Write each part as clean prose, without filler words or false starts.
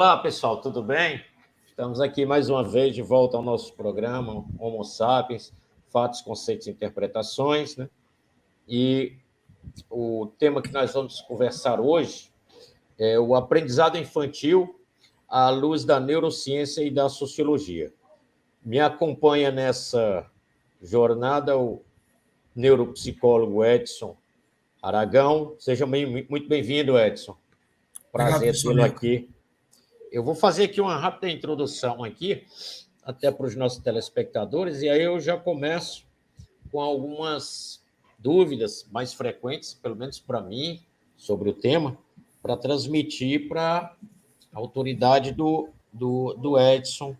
Olá, pessoal, tudo bem? Estamos aqui mais uma vez de volta ao nosso programa Homo Sapiens, Fatos, Conceitos e Interpretações, né? E o tema que nós vamos conversar hoje é o aprendizado infantil à luz da neurociência e da sociologia. Me acompanha nessa jornada o neuropsicólogo Edson Aragão. Seja muito bem-vindo, Edson. Obrigado, Prazer professor tê-lo Nico. aqui. Eu vou fazer aqui uma rápida introdução aqui, até para os nossos telespectadores, e aí eu já começo com algumas dúvidas mais frequentes, pelo menos para mim, sobre o tema, para transmitir para a autoridade do Edson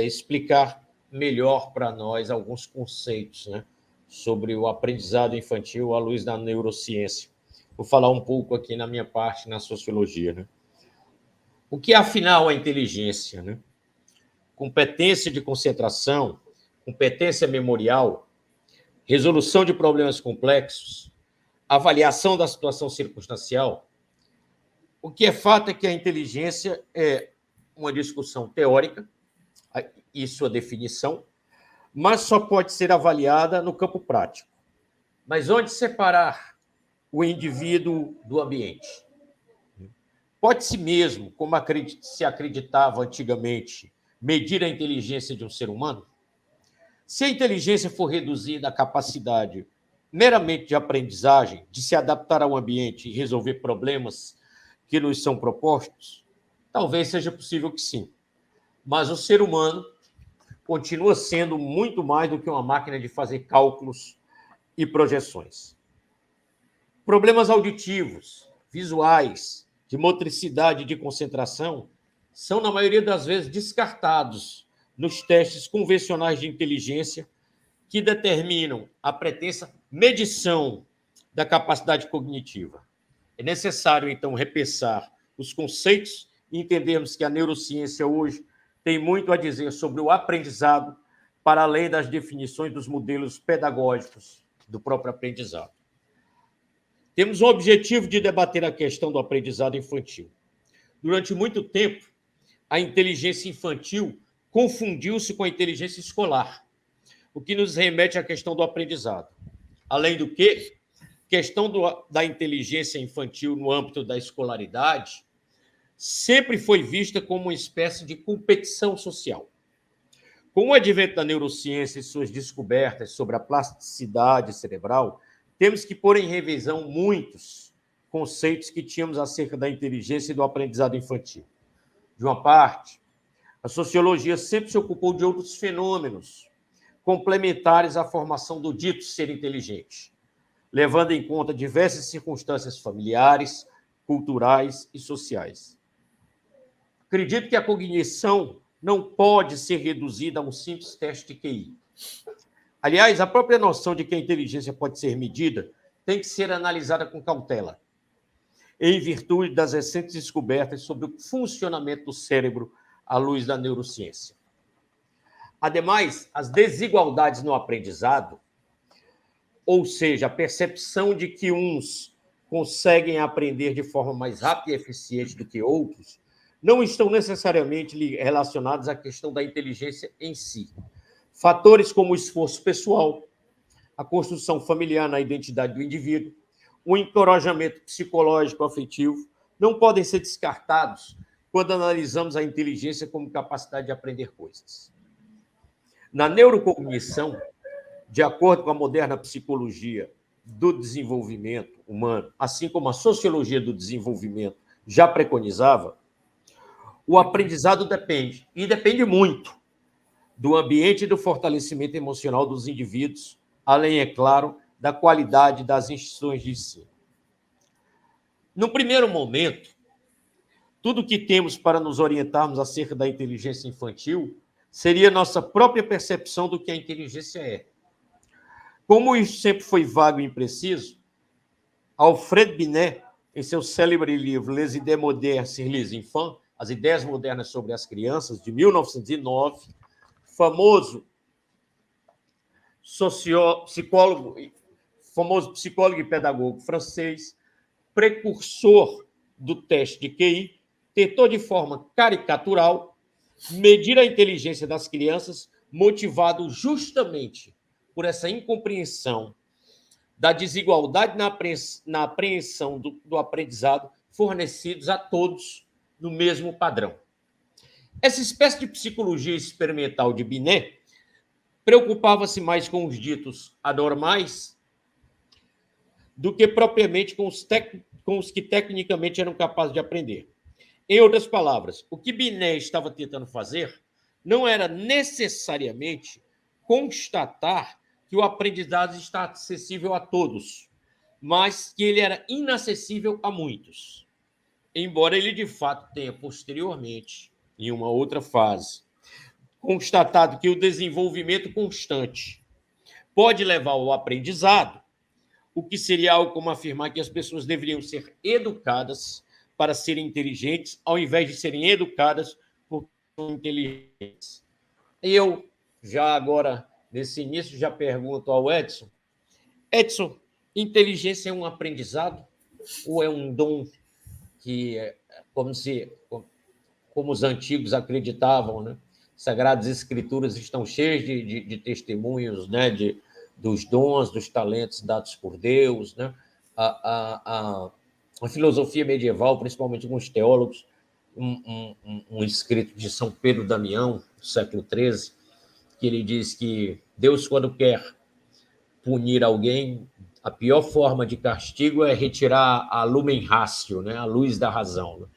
explicar melhor para nós alguns conceitos, né, sobre o aprendizado infantil à luz da neurociência. Vou falar um pouco aqui na minha parte, na sociologia, né? O que é, afinal, a inteligência, né? Competência de concentração, competência memorial, resolução de problemas complexos, avaliação da situação circunstancial. O que é fato é que a inteligência é uma discussão teórica, e sua definição, mas só pode ser avaliada no campo prático. Mas onde separar o indivíduo do ambiente? Pode-se mesmo, como se acreditava antigamente, medir a inteligência de um ser humano? Se a inteligência for reduzida à capacidade meramente de aprendizagem, de se adaptar ao ambiente e resolver problemas que nos são propostos, talvez seja possível que sim. Mas o ser humano continua sendo muito mais do que uma máquina de fazer cálculos e projeções. Problemas auditivos, visuais, de motricidade e de concentração são, na maioria das vezes, descartados nos testes convencionais de inteligência que determinam a pretensa medição da capacidade cognitiva. É necessário, então, repensar os conceitos e entendermos que a neurociência hoje tem muito a dizer sobre o aprendizado, para além das definições dos modelos pedagógicos do próprio aprendizado. Temos o objetivo de debater a questão do aprendizado infantil. Durante muito tempo, a inteligência infantil confundiu-se com a inteligência escolar, o que nos remete à questão do aprendizado. Além do que, a questão da inteligência infantil no âmbito da escolaridade sempre foi vista como uma espécie de competição social. Com o advento da neurociência e suas descobertas sobre a plasticidade cerebral, temos que pôr em revisão muitos conceitos que tínhamos acerca da inteligência e do aprendizado infantil. De uma parte, a sociologia sempre se ocupou de outros fenômenos complementares à formação do dito ser inteligente, levando em conta diversas circunstâncias familiares, culturais e sociais. Acredito que a cognição não pode ser reduzida a um simples teste de QI. Aliás, a própria noção de que a inteligência pode ser medida tem que ser analisada com cautela, em virtude das recentes descobertas sobre o funcionamento do cérebro à luz da neurociência. Ademais, as desigualdades no aprendizado, ou seja, a percepção de que uns conseguem aprender de forma mais rápida e eficiente do que outros, não estão necessariamente relacionados à questão da inteligência em si. Fatores como o esforço pessoal, a construção familiar na identidade do indivíduo, o encorajamento psicológico afetivo, não podem ser descartados quando analisamos a inteligência como capacidade de aprender coisas. Na neurocognição, de acordo com a moderna psicologia do desenvolvimento humano, assim como a sociologia do desenvolvimento já preconizava, o aprendizado depende, e depende muito, do ambiente e do fortalecimento emocional dos indivíduos, além, é claro, da qualidade das instituições de ensino. No primeiro momento, tudo o que temos para nos orientarmos acerca da inteligência infantil seria nossa própria percepção do que a inteligência é. Como isso sempre foi vago e impreciso, Alfred Binet, em seu célebre livro Les idées modernes sur les enfants, As Ideias Modernas sobre as Crianças, de 1909, famoso psicólogo e pedagogo francês, precursor do teste de QI, tentou de forma caricatural medir a inteligência das crianças, motivado justamente por essa incompreensão da desigualdade na apreensão do aprendizado, fornecidos a todos no mesmo padrão. Essa espécie de psicologia experimental de Binet preocupava-se mais com os ditos anormais do que propriamente com os que tecnicamente eram capazes de aprender. Em outras palavras, o que Binet estava tentando fazer não era necessariamente constatar que o aprendizado está acessível a todos, mas que ele era inacessível a muitos. Embora ele, de fato, tenha posteriormente, em uma outra fase, constatado que o desenvolvimento constante pode levar ao aprendizado, o que seria algo como afirmar que as pessoas deveriam ser educadas para serem inteligentes, ao invés de serem educadas por inteligentes. Eu, já agora, nesse início, já pergunto ao Edson. Edson, inteligência é um aprendizado ou é um dom que, como os antigos acreditavam, né? Sagradas Escrituras estão cheias de testemunhos, né? Dos dons, dos talentos dados por Deus, né? A filosofia medieval, principalmente alguns teólogos, um escrito de São Pedro Damião, do século XIII, que ele diz que Deus, quando quer punir alguém, a pior forma de castigo é retirar a lumen ratio, né? A luz da razão.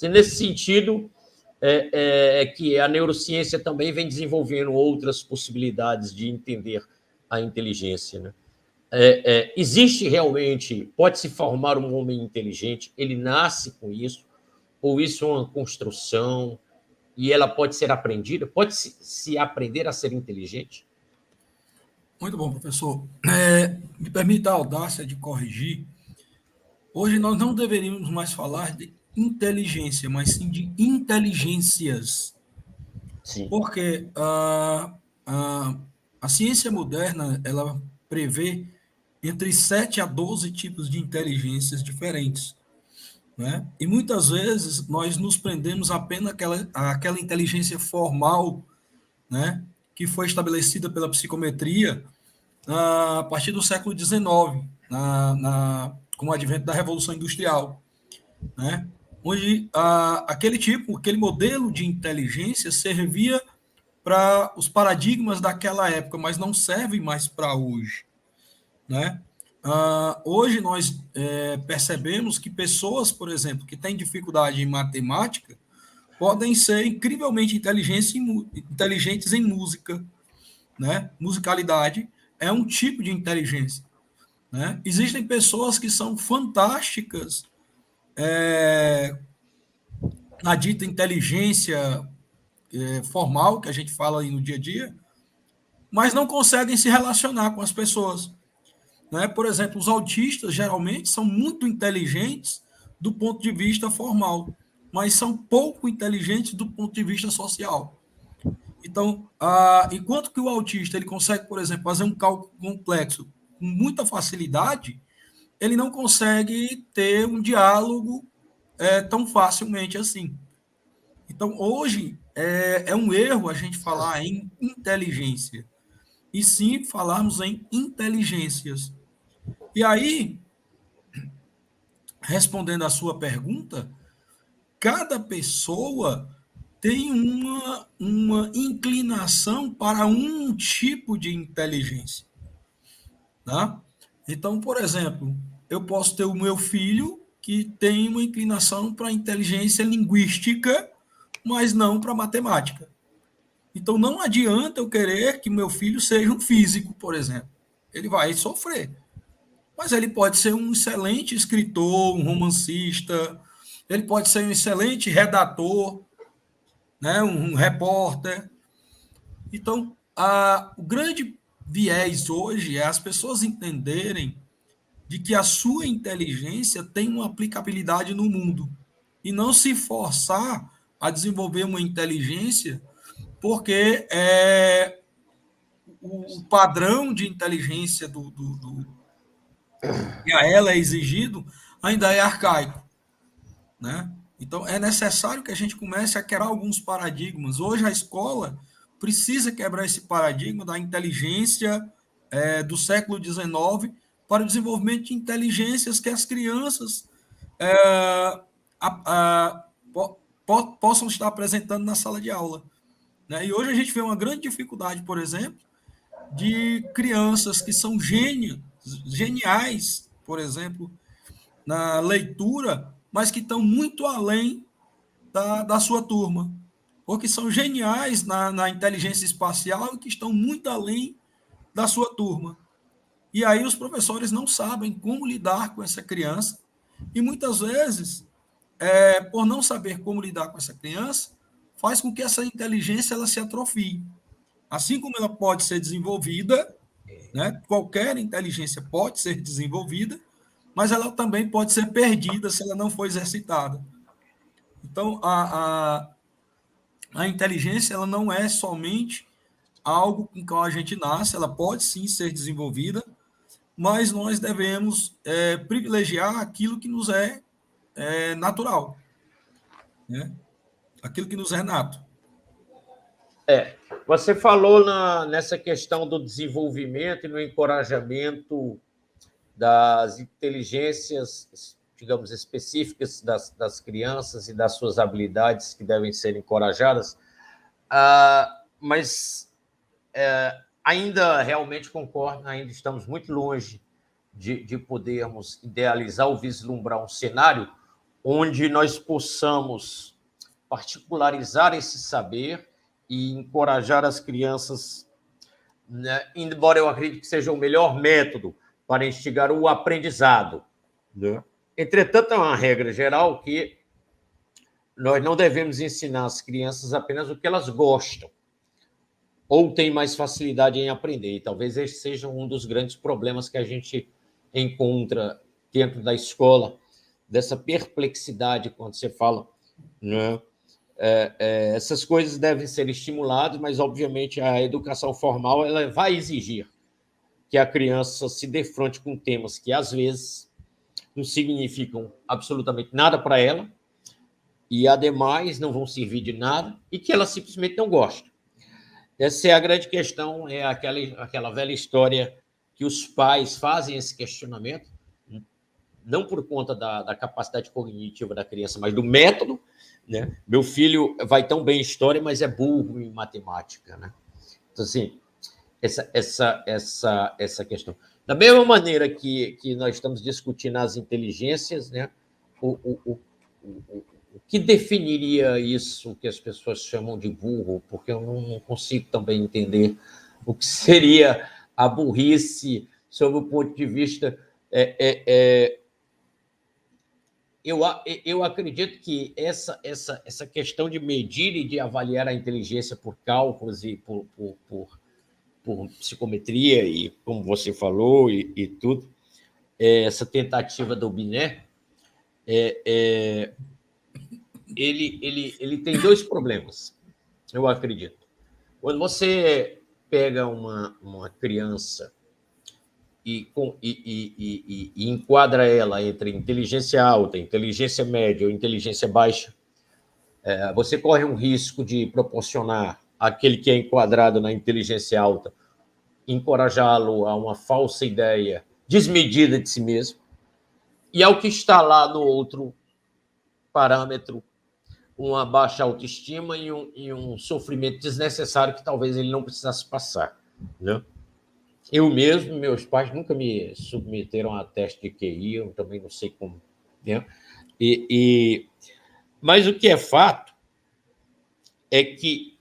Né? Nesse sentido, que a neurociência também vem desenvolvendo outras possibilidades de entender a inteligência. Né? Existe realmente, pode-se formar um homem inteligente, ele nasce com isso, ou isso é uma construção, e ela pode ser aprendida? Pode-se aprender a ser inteligente? Muito bom, professor. Me permita a audácia de corrigir. Hoje nós não deveríamos mais falar de inteligência, mas sim de inteligências. Sim. Porque a ciência moderna ela prevê entre 7 a 12 tipos de inteligências diferentes. Né? E muitas vezes nós nos prendemos apenas àquela inteligência formal, né? Que foi estabelecida pela psicometria a partir do século XIX, com o advento da Revolução Industrial, né? Onde aquele modelo de inteligência servia para os paradigmas daquela época, mas não serve mais para hoje, né? Hoje nós percebemos que pessoas, por exemplo, que têm dificuldade em matemática, podem ser incrivelmente inteligentes em música, né? Musicalidade é um tipo de inteligência, né? Existem pessoas que são fantásticas na dita inteligência formal, que a gente fala aí no dia a dia, mas não conseguem se relacionar com as pessoas. Né? Por exemplo, os autistas geralmente são muito inteligentes do ponto de vista formal, mas são pouco inteligentes do ponto de vista social. Então, enquanto que o autista ele consegue, por exemplo, fazer um cálculo complexo com muita facilidade, ele não consegue ter um diálogo tão facilmente assim. Então, hoje, é um erro a gente falar em inteligência, e sim falarmos em inteligências. E aí, respondendo à sua pergunta, cada pessoa tem uma inclinação para um tipo de inteligência. Tá? Então, por exemplo, eu posso ter o meu filho que tem uma inclinação para inteligência linguística, mas não para matemática. Então, não adianta eu querer que meu filho seja um físico, por exemplo. Ele vai sofrer. Mas ele pode ser um excelente escritor, um romancista, ele pode ser um excelente redator, né, um repórter. Então, o grande viés hoje é as pessoas entenderem de que a sua inteligência tem uma aplicabilidade no mundo e não se forçar a desenvolver uma inteligência porque o padrão de inteligência que a ela é exigido ainda é arcaico, né? Então, é necessário que a gente comece a quebrar alguns paradigmas. Hoje, a escola precisa quebrar esse paradigma da inteligência do século XIX para o desenvolvimento de inteligências que as crianças é, possam estar apresentando na sala de aula. Né? E hoje a gente vê uma grande dificuldade, por exemplo, de crianças que são geniais, por exemplo, na leitura, mas que estão muito além da sua turma, ou que são geniais na inteligência espacial e que estão muito além da sua turma. E aí os professores não sabem como lidar com essa criança, e muitas vezes, por não saber como lidar com essa criança, faz com que essa inteligência ela se atrofie. Assim como ela pode ser desenvolvida, né? Qualquer inteligência pode ser desenvolvida, mas ela também pode ser perdida se ela não for exercitada. Então, a inteligência ela não é somente algo com que a gente nasce, ela pode sim ser desenvolvida, mas nós devemos privilegiar aquilo que nos é natural, né? Aquilo que nos é nato. Você falou nessa questão do desenvolvimento e no encorajamento das inteligências, digamos, específicas das crianças e das suas habilidades que devem ser encorajadas, mas ainda realmente concordo, ainda estamos muito longe de podermos idealizar ou vislumbrar um cenário onde nós possamos particularizar esse saber e encorajar as crianças, né? Embora eu acredite que seja o melhor método para instigar o aprendizado, né? Entretanto, é uma regra geral que nós não devemos ensinar às crianças apenas o que elas gostam ou têm mais facilidade em aprender. E talvez esse seja um dos grandes problemas que a gente encontra dentro da escola, dessa perplexidade quando você fala, né? Essas coisas devem ser estimuladas, mas, obviamente, a educação formal ela vai exigir que a criança se defronte com temas que, às vezes, não significam absolutamente nada para ela e, ademais, não vão servir de nada e que ela simplesmente não gosta. Essa é a grande questão, é aquela velha história que os pais fazem esse questionamento, não por conta da capacidade cognitiva da criança, mas do método, né? Meu filho vai tão bem em história, mas é burro em matemática, né? Então, assim, essa questão. Da mesma maneira que nós estamos discutindo as inteligências, né? O que definiria isso que as pessoas chamam de burro? Porque eu não consigo também entender o que seria a burrice sob o ponto de vista... Eu acredito que essa questão de medir e de avaliar a inteligência por cálculos e por psicometria, e como você falou, e tudo, essa tentativa do Binet, ele tem dois problemas, eu acredito. Quando você pega uma criança e enquadra ela entre inteligência alta, inteligência média ou inteligência baixa, você corre um risco de proporcionar àquele que é enquadrado na inteligência alta, encorajá-lo a uma falsa ideia desmedida de si mesmo, e ao que está lá no outro parâmetro, uma baixa autoestima e um sofrimento desnecessário que talvez ele não precisasse passar, né? Eu mesmo, meus pais nunca me submeteram a teste de QI, eu também não sei como, né? Mas o que é fato é que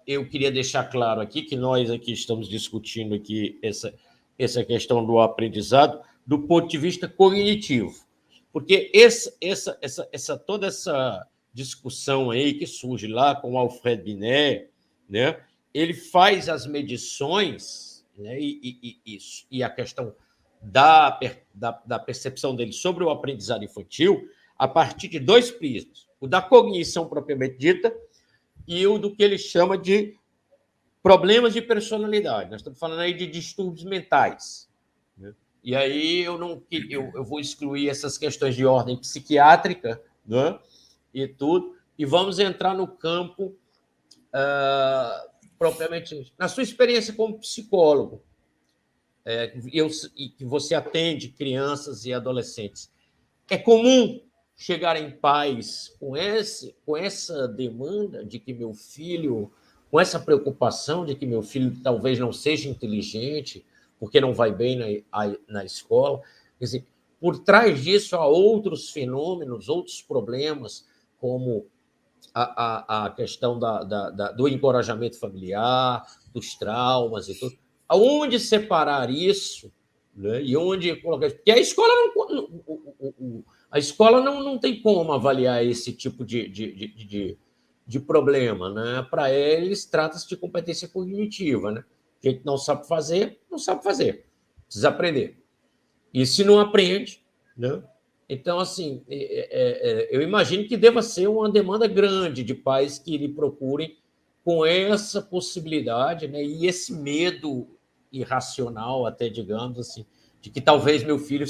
eu queria deixar claro aqui que nós aqui estamos discutindo aqui essa questão do aprendizado do ponto de vista cognitivo, porque toda essa discussão aí que surge lá com o Alfred Binet, né? Ele faz as medições, né? E a questão da percepção dele sobre o aprendizado infantil a partir de dois prismas: o da cognição propriamente dita e o do que ele chama de problemas de personalidade. Nós estamos falando aí de distúrbios mentais, né? E aí eu vou excluir essas questões de ordem psiquiátrica, né? e tudo, e vamos entrar no campo propriamente, na sua experiência como psicólogo, e que você atende crianças e adolescentes. É comum chegarem pais com essa demanda de que meu filho, com essa preocupação de que meu filho talvez não seja inteligente, porque não vai bem na escola. Quer dizer, por trás disso há outros fenômenos, outros problemas, como a questão do encorajamento familiar, dos traumas e tudo. Aonde separar isso, né? E onde colocar isso? Porque a escola não tem como avaliar esse tipo de problema. Né? Para eles, trata-se de competência cognitiva. Né? A gente não sabe fazer, não sabe fazer. Precisa aprender. E se não aprende, né? Então, assim, eu imagino que deva ser uma demanda grande de pais que lhe procurem com essa possibilidade, né? E esse medo irracional, até digamos assim, de que talvez meu filho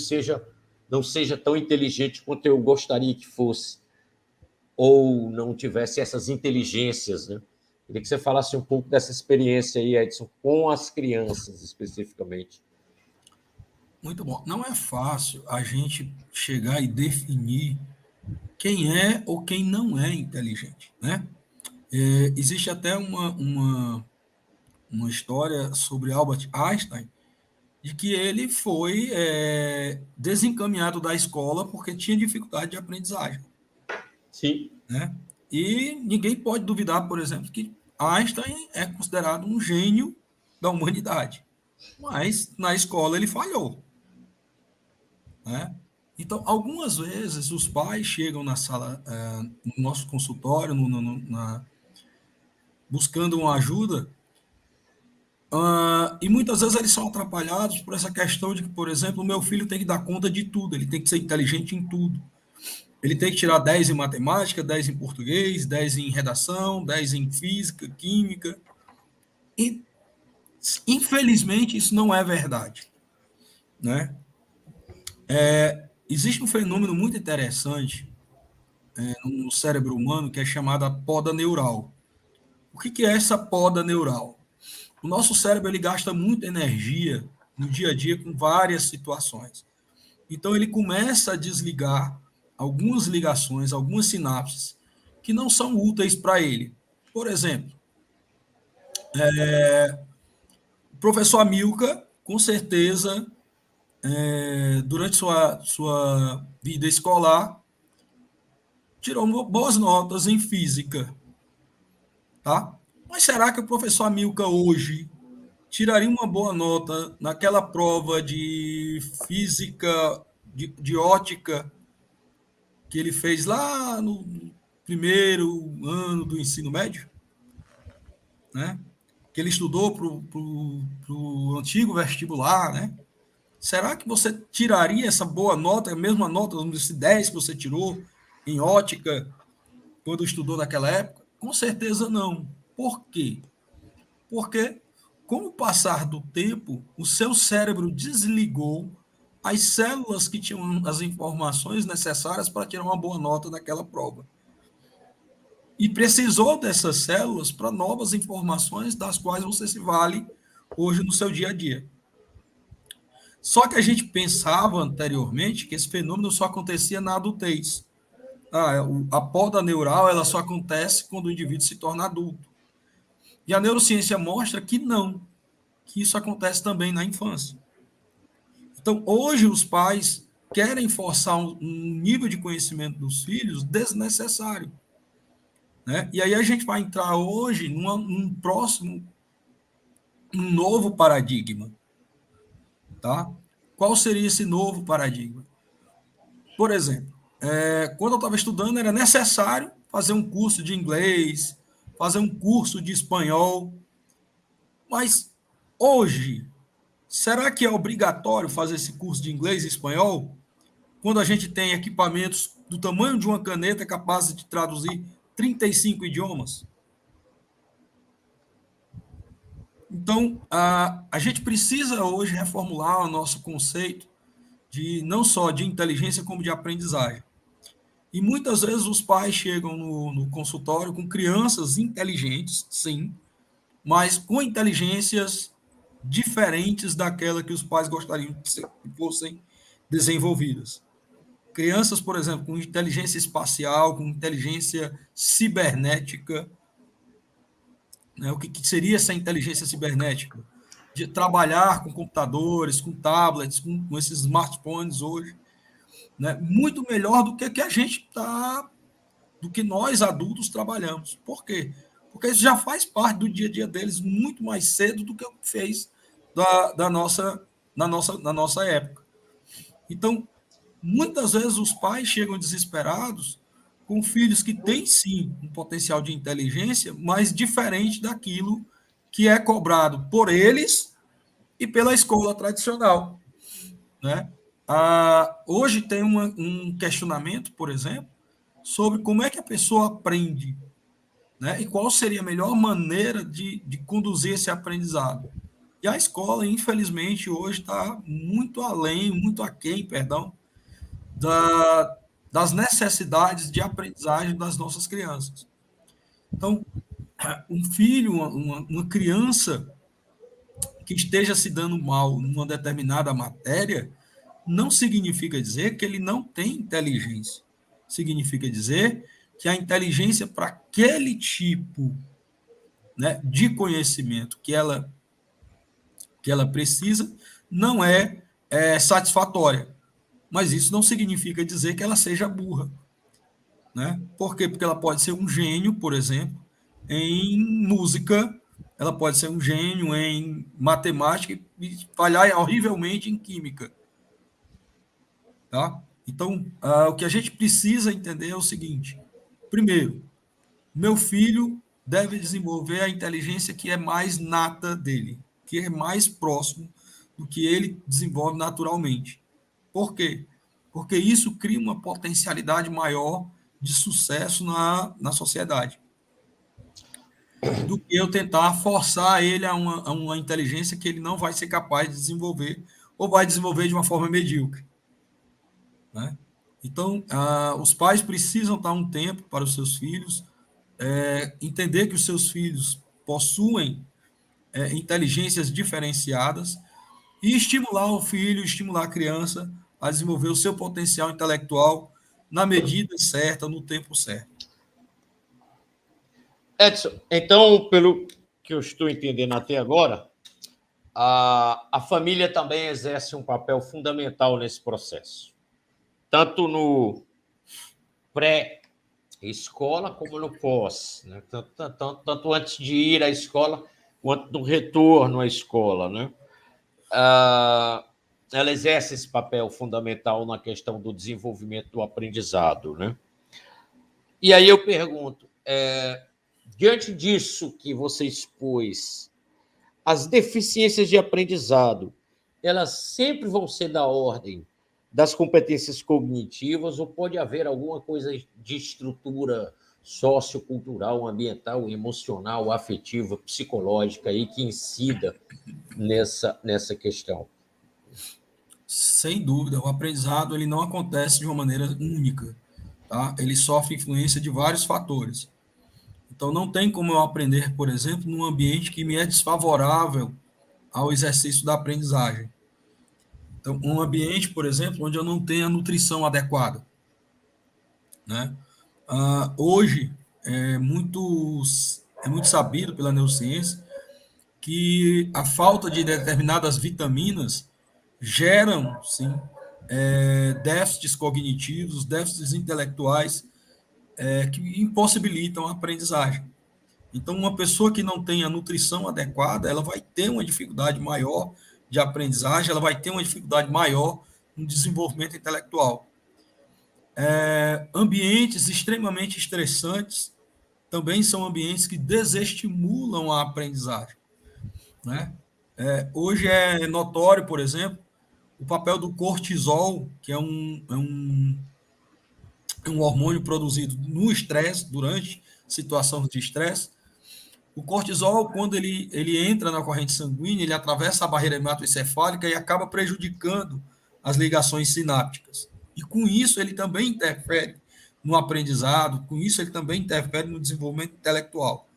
não seja tão inteligente quanto eu gostaria que fosse, ou não tivesse essas inteligências, né? Queria que você falasse um pouco dessa experiência aí, Edson, com as crianças especificamente. Muito bom. Não é fácil a gente chegar e definir quem é ou quem não é inteligente, né? Existe até uma história sobre Albert Einstein, de que ele foi desencaminhado da escola porque tinha dificuldade de aprendizagem. Sim. Né? E ninguém pode duvidar, por exemplo, que Einstein é considerado um gênio da humanidade, mas na escola ele falhou. Né? Então, algumas vezes, os pais chegam na sala, no nosso consultório, buscando uma ajuda, e muitas vezes eles são atrapalhados por essa questão de que, por exemplo, o meu filho tem que dar conta de tudo, ele tem que ser inteligente em tudo. Ele tem que tirar 10 em matemática, 10 em português, 10 em redação, 10 em física, química. E, infelizmente, isso não é verdade. Né? Existe um fenômeno muito interessante no cérebro humano que é chamada poda neural. O que é essa poda neural? O nosso cérebro ele gasta muita energia no dia a dia com várias situações. Então, ele começa a desligar algumas ligações, algumas sinapses que não são úteis para ele. Por exemplo, o professor Amilcar, com certeza, durante sua vida escolar, tirou boas notas em física. Tá? Mas será que o professor Amilcar hoje tiraria uma boa nota naquela prova de física, de ótica, que ele fez lá no primeiro ano do ensino médio? Né? Que ele estudou para o antigo vestibular, né? Será que você tiraria essa boa nota, a mesma nota, esse 10 que você tirou em ótica, quando estudou naquela época? Com certeza não. Por quê? Porque, com o passar do tempo, o seu cérebro desligou as células que tinham as informações necessárias para tirar uma boa nota naquela prova. E precisou dessas células para novas informações das quais você se vale hoje no seu dia a dia. Só que a gente pensava anteriormente que esse fenômeno só acontecia na adultez. A poda neural ela só acontece quando o indivíduo se torna adulto. E a neurociência mostra que não, que isso acontece também na infância. Então, hoje os pais querem forçar um nível de conhecimento dos filhos desnecessário. Né? E aí a gente vai entrar hoje num novo paradigma. Tá? Qual seria esse novo paradigma? Por exemplo, quando eu estava estudando, era necessário fazer um curso de inglês, fazer um curso de espanhol. Mas hoje, será que é obrigatório fazer esse curso de inglês e espanhol quando a gente tem equipamentos do tamanho de uma caneta capazes de traduzir 35 idiomas? Então, a gente precisa hoje reformular o nosso conceito de não só de inteligência, como de aprendizagem. E muitas vezes os pais chegam no consultório com crianças inteligentes, sim, mas com inteligências diferentes daquela que os pais gostariam que fossem desenvolvidas. Crianças, por exemplo, com inteligência espacial, com inteligência cibernética, né? O que seria essa inteligência cibernética? De trabalhar com computadores, com tablets, com esses smartphones hoje, né? Muito melhor do que a gente está, do que nós adultos trabalhamos. Por quê? Porque isso já faz parte do dia a dia deles muito mais cedo do que o que fez na nossa época. Então, muitas vezes os pais chegam desesperados com filhos que têm sim um potencial de inteligência, mas diferente daquilo que é cobrado por eles e pela escola tradicional, né? Hoje tem um questionamento, por exemplo, sobre como é que a pessoa aprende, né? E qual seria a melhor maneira de conduzir esse aprendizado. E a escola, infelizmente, hoje está muito além, muito aquém, perdão, das necessidades de aprendizagem das nossas crianças. Então, um filho, uma criança que esteja se dando mal numa determinada matéria, não significa dizer que ele não tem inteligência. Significa dizer que a inteligência para aquele tipo, né, de conhecimento que ela precisa não é satisfatória. Mas isso não significa dizer que ela seja burra. Né? Por quê? Porque ela pode ser um gênio, por exemplo, em música, ela pode ser um gênio em matemática e falhar horrivelmente em química. Tá? Então, o que a gente precisa entender é o seguinte: primeiro, meu filho deve desenvolver a inteligência que é mais nata dele, que é mais próximo do que ele desenvolve naturalmente. Por quê? Porque isso cria uma potencialidade maior de sucesso na sociedade do que eu tentar forçar ele a uma inteligência que ele não vai ser capaz de desenvolver ou vai desenvolver de uma forma medíocre. Né? Então, os pais precisam dar um tempo para os seus filhos, entender que os seus filhos possuem inteligências diferenciadas e estimular o filho, estimular a criança a desenvolver o seu potencial intelectual na medida certa, no tempo certo. Edson, então, pelo que eu estou entendendo até agora, a família também exerce um papel fundamental nesse processo, tanto no pré-escola como no pós, né? Tanto antes de ir à escola quanto no retorno à escola, né? Ela exerce esse papel fundamental na questão do desenvolvimento do aprendizado, né? E aí eu pergunto, diante disso que você expôs, as deficiências de aprendizado, elas sempre vão ser da ordem das competências cognitivas ou pode haver alguma coisa de estrutura sociocultural, ambiental, emocional, afetiva, psicológica aí que incida nessa questão? Sem dúvida, o aprendizado ele não acontece de uma maneira única, tá? Ele sofre influência de vários fatores. Então, não tem como eu aprender, por exemplo, num ambiente que me é desfavorável ao exercício da aprendizagem. Então, um ambiente, por exemplo, onde eu não tenho a nutrição adequada. Né? Hoje, é muito sabido pela neurociência que a falta de determinadas vitaminas geram, sim, déficits cognitivos, déficits intelectuais, que impossibilitam a aprendizagem. Então, uma pessoa que não tem a nutrição adequada, ela vai ter uma dificuldade maior de aprendizagem, ela vai ter uma dificuldade maior no desenvolvimento intelectual. Ambientes extremamente estressantes também são ambientes que desestimulam a aprendizagem. Né? Hoje é notório, por exemplo, o papel do cortisol, que é um hormônio produzido no estresse, durante situações de estresse. O cortisol, quando ele entra na corrente sanguínea, ele atravessa a barreira hematoencefálica e acaba prejudicando as ligações sinápticas. E com isso, ele também interfere no aprendizado, com isso ele também interfere no desenvolvimento intelectual.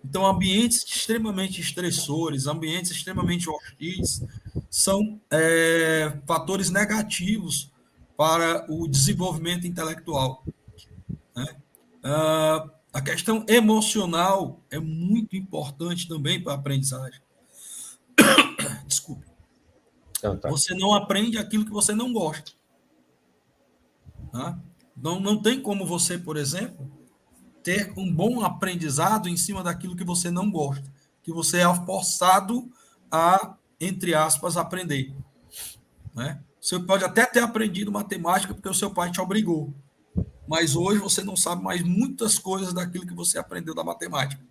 Então, ambientes extremamente estressores, ambientes extremamente hostis, são fatores negativos para o desenvolvimento intelectual, né? A questão emocional é muito importante também para a aprendizagem. Desculpe. Então, tá. Você não aprende aquilo que você não gosta. Tá? Não tem como você, por exemplo, ter um bom aprendizado em cima daquilo que você não gosta, que você é forçado a, entre aspas, aprender. Né? Você pode até ter aprendido matemática porque o seu pai te obrigou, mas hoje você não sabe mais muitas coisas daquilo que você aprendeu da matemática,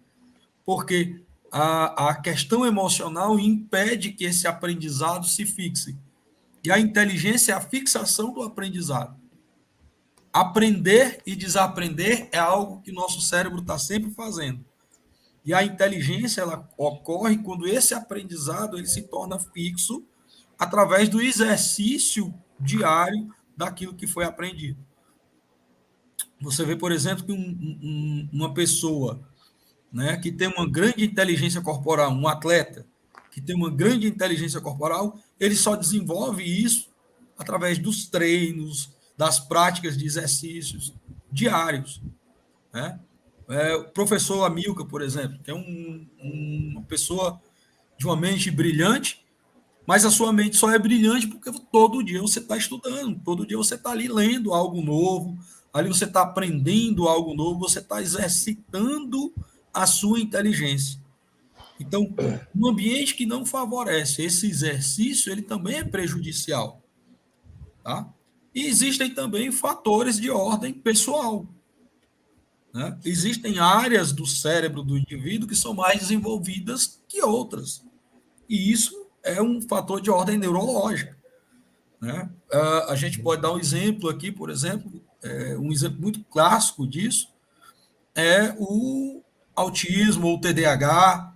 porque a questão emocional impede que esse aprendizado se fixe. E a inteligência é a fixação do aprendizado. Aprender e desaprender é algo que nosso cérebro está sempre fazendo. E a inteligência ela ocorre quando esse aprendizado ele se torna fixo através do exercício diário daquilo que foi aprendido. Você vê, por exemplo, que uma pessoa, né, que tem uma grande inteligência corporal, um atleta que tem uma grande inteligência corporal, ele só desenvolve isso através dos treinos, das práticas de exercícios diários, né? O professor Amilcar, por exemplo, que é uma pessoa de uma mente brilhante, mas a sua mente só é brilhante porque todo dia você está estudando, todo dia você está ali lendo algo novo, ali você está aprendendo algo novo, você está exercitando a sua inteligência. Então, um ambiente que não favorece esse exercício, ele também é prejudicial. Tá? E existem também fatores de ordem pessoal. Né? Existem áreas do cérebro do indivíduo que são mais desenvolvidas que outras. E isso é um fator de ordem neurológica. Né? A gente pode dar um exemplo aqui, por exemplo, um exemplo muito clássico disso é o autismo ou TDAH,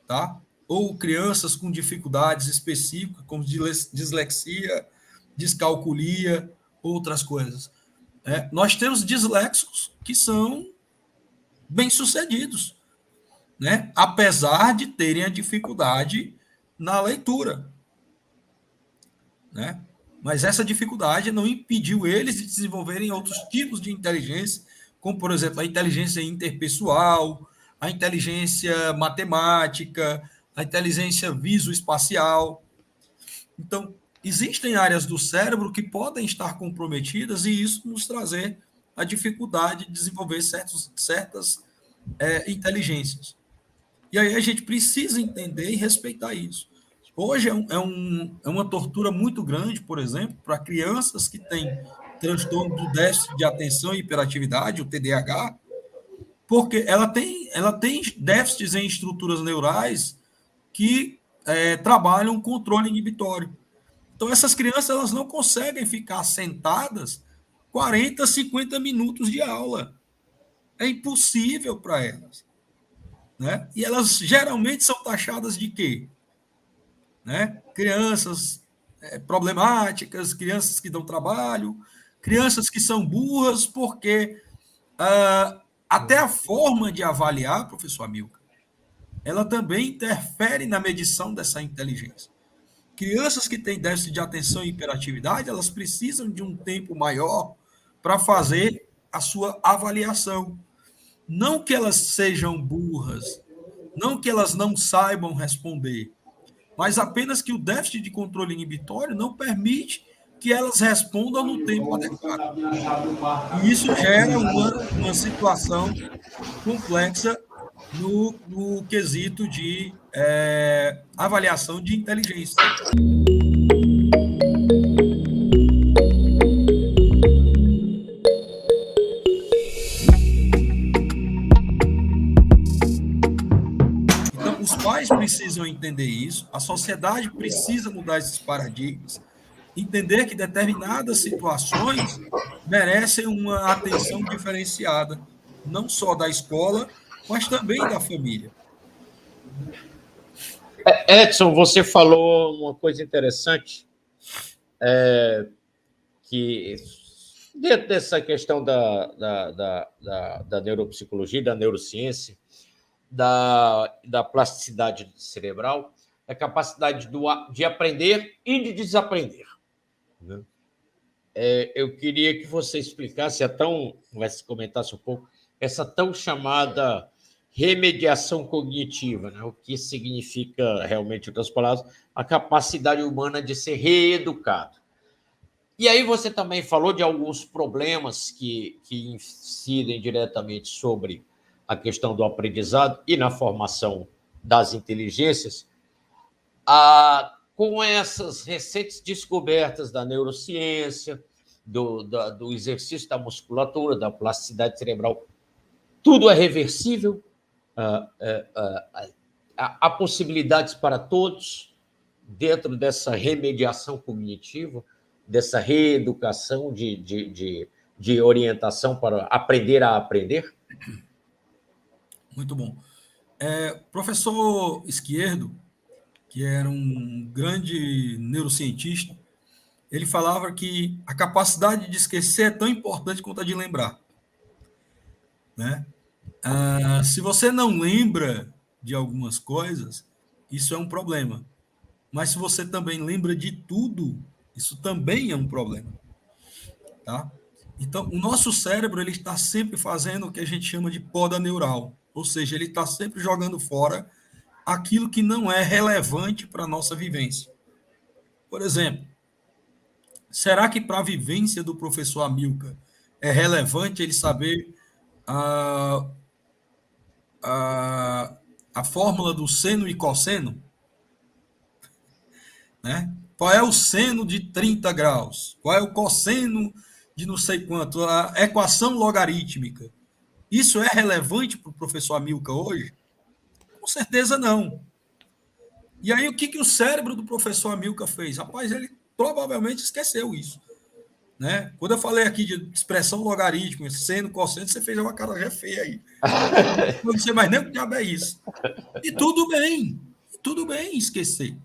tá? Ou crianças com dificuldades específicas, como dislexia, descalculia, outras coisas. Nós temos disléxicos que são bem-sucedidos, né? Apesar de terem a dificuldade na leitura, né? Mas essa dificuldade não impediu eles de desenvolverem outros tipos de inteligência, como, por exemplo, a inteligência interpessoal, a inteligência matemática, a inteligência visoespacial. Então, existem áreas do cérebro que podem estar comprometidas e isso nos trazer a dificuldade de desenvolver certas inteligências. E aí a gente precisa entender e respeitar isso. Hoje é uma tortura muito grande, por exemplo, para crianças que têm transtorno do déficit de atenção e hiperatividade, o TDAH, porque ela tem déficits em estruturas neurais que trabalham controle inibitório. Então, essas crianças elas não conseguem ficar sentadas 40, 50 minutos de aula. É impossível para elas. Né? E elas geralmente são taxadas de quê? Né? Crianças problemáticas, crianças que dão trabalho, crianças que são burras, porque até a forma de avaliar, professor Amilcar, ela também interfere na medição dessa inteligência. Crianças que têm déficit de atenção e hiperatividade, elas precisam de um tempo maior para fazer a sua avaliação. Não que elas sejam burras, não que elas não saibam responder, mas apenas que o déficit de controle inibitório não permite que elas respondam no tempo adequado. E isso gera uma situação complexa no quesito de avaliação de inteligência. Então, os pais precisam entender isso, a sociedade precisa mudar esses paradigmas, entender que determinadas situações merecem uma atenção diferenciada, não só da escola, mas também da família. Edson, você falou uma coisa interessante, que Dentro dessa questão da neuropsicologia, da neurociência, da plasticidade cerebral, a capacidade de aprender e de desaprender. Né? Eu queria que você explicasse, comentasse um pouco, essa tão chamada remediação cognitiva, né? O que significa realmente, em outras palavras, a capacidade humana de ser reeducado. E aí você também falou de alguns problemas que incidem diretamente sobre a questão do aprendizado e na formação das inteligências. Com essas recentes descobertas da neurociência, do exercício da musculatura, da plasticidade cerebral, tudo é reversível? Há possibilidades para todos dentro dessa remediação cognitiva, dessa reeducação de orientação para aprender a aprender? Muito bom. Professor Izquierdo, que era um grande neurocientista, ele falava que a capacidade de esquecer é tão importante quanto a de lembrar. Né? Se você não lembra de algumas coisas, isso é um problema. Mas se você também lembra de tudo, isso também é um problema. Tá? Então, o nosso cérebro ele está sempre fazendo o que a gente chama de poda neural, ou seja, ele está sempre jogando fora aquilo que não é relevante para a nossa vivência. Por exemplo, será que para a vivência do professor Amilcar é relevante ele saber a fórmula do seno e cosseno? Né? Qual é o seno de 30 graus? Qual é o cosseno de não sei quanto? A equação logarítmica. Isso é relevante para o professor Amilcar hoje? Com certeza não. E aí, o que o cérebro do professor Amilcar fez? Rapaz, ele provavelmente esqueceu isso. Né? Quando eu falei aqui de expressão logarítmica, seno, cosseno, você fez uma cara já feia aí. Não sei mais nem o que diabo é isso. E tudo bem esquecer.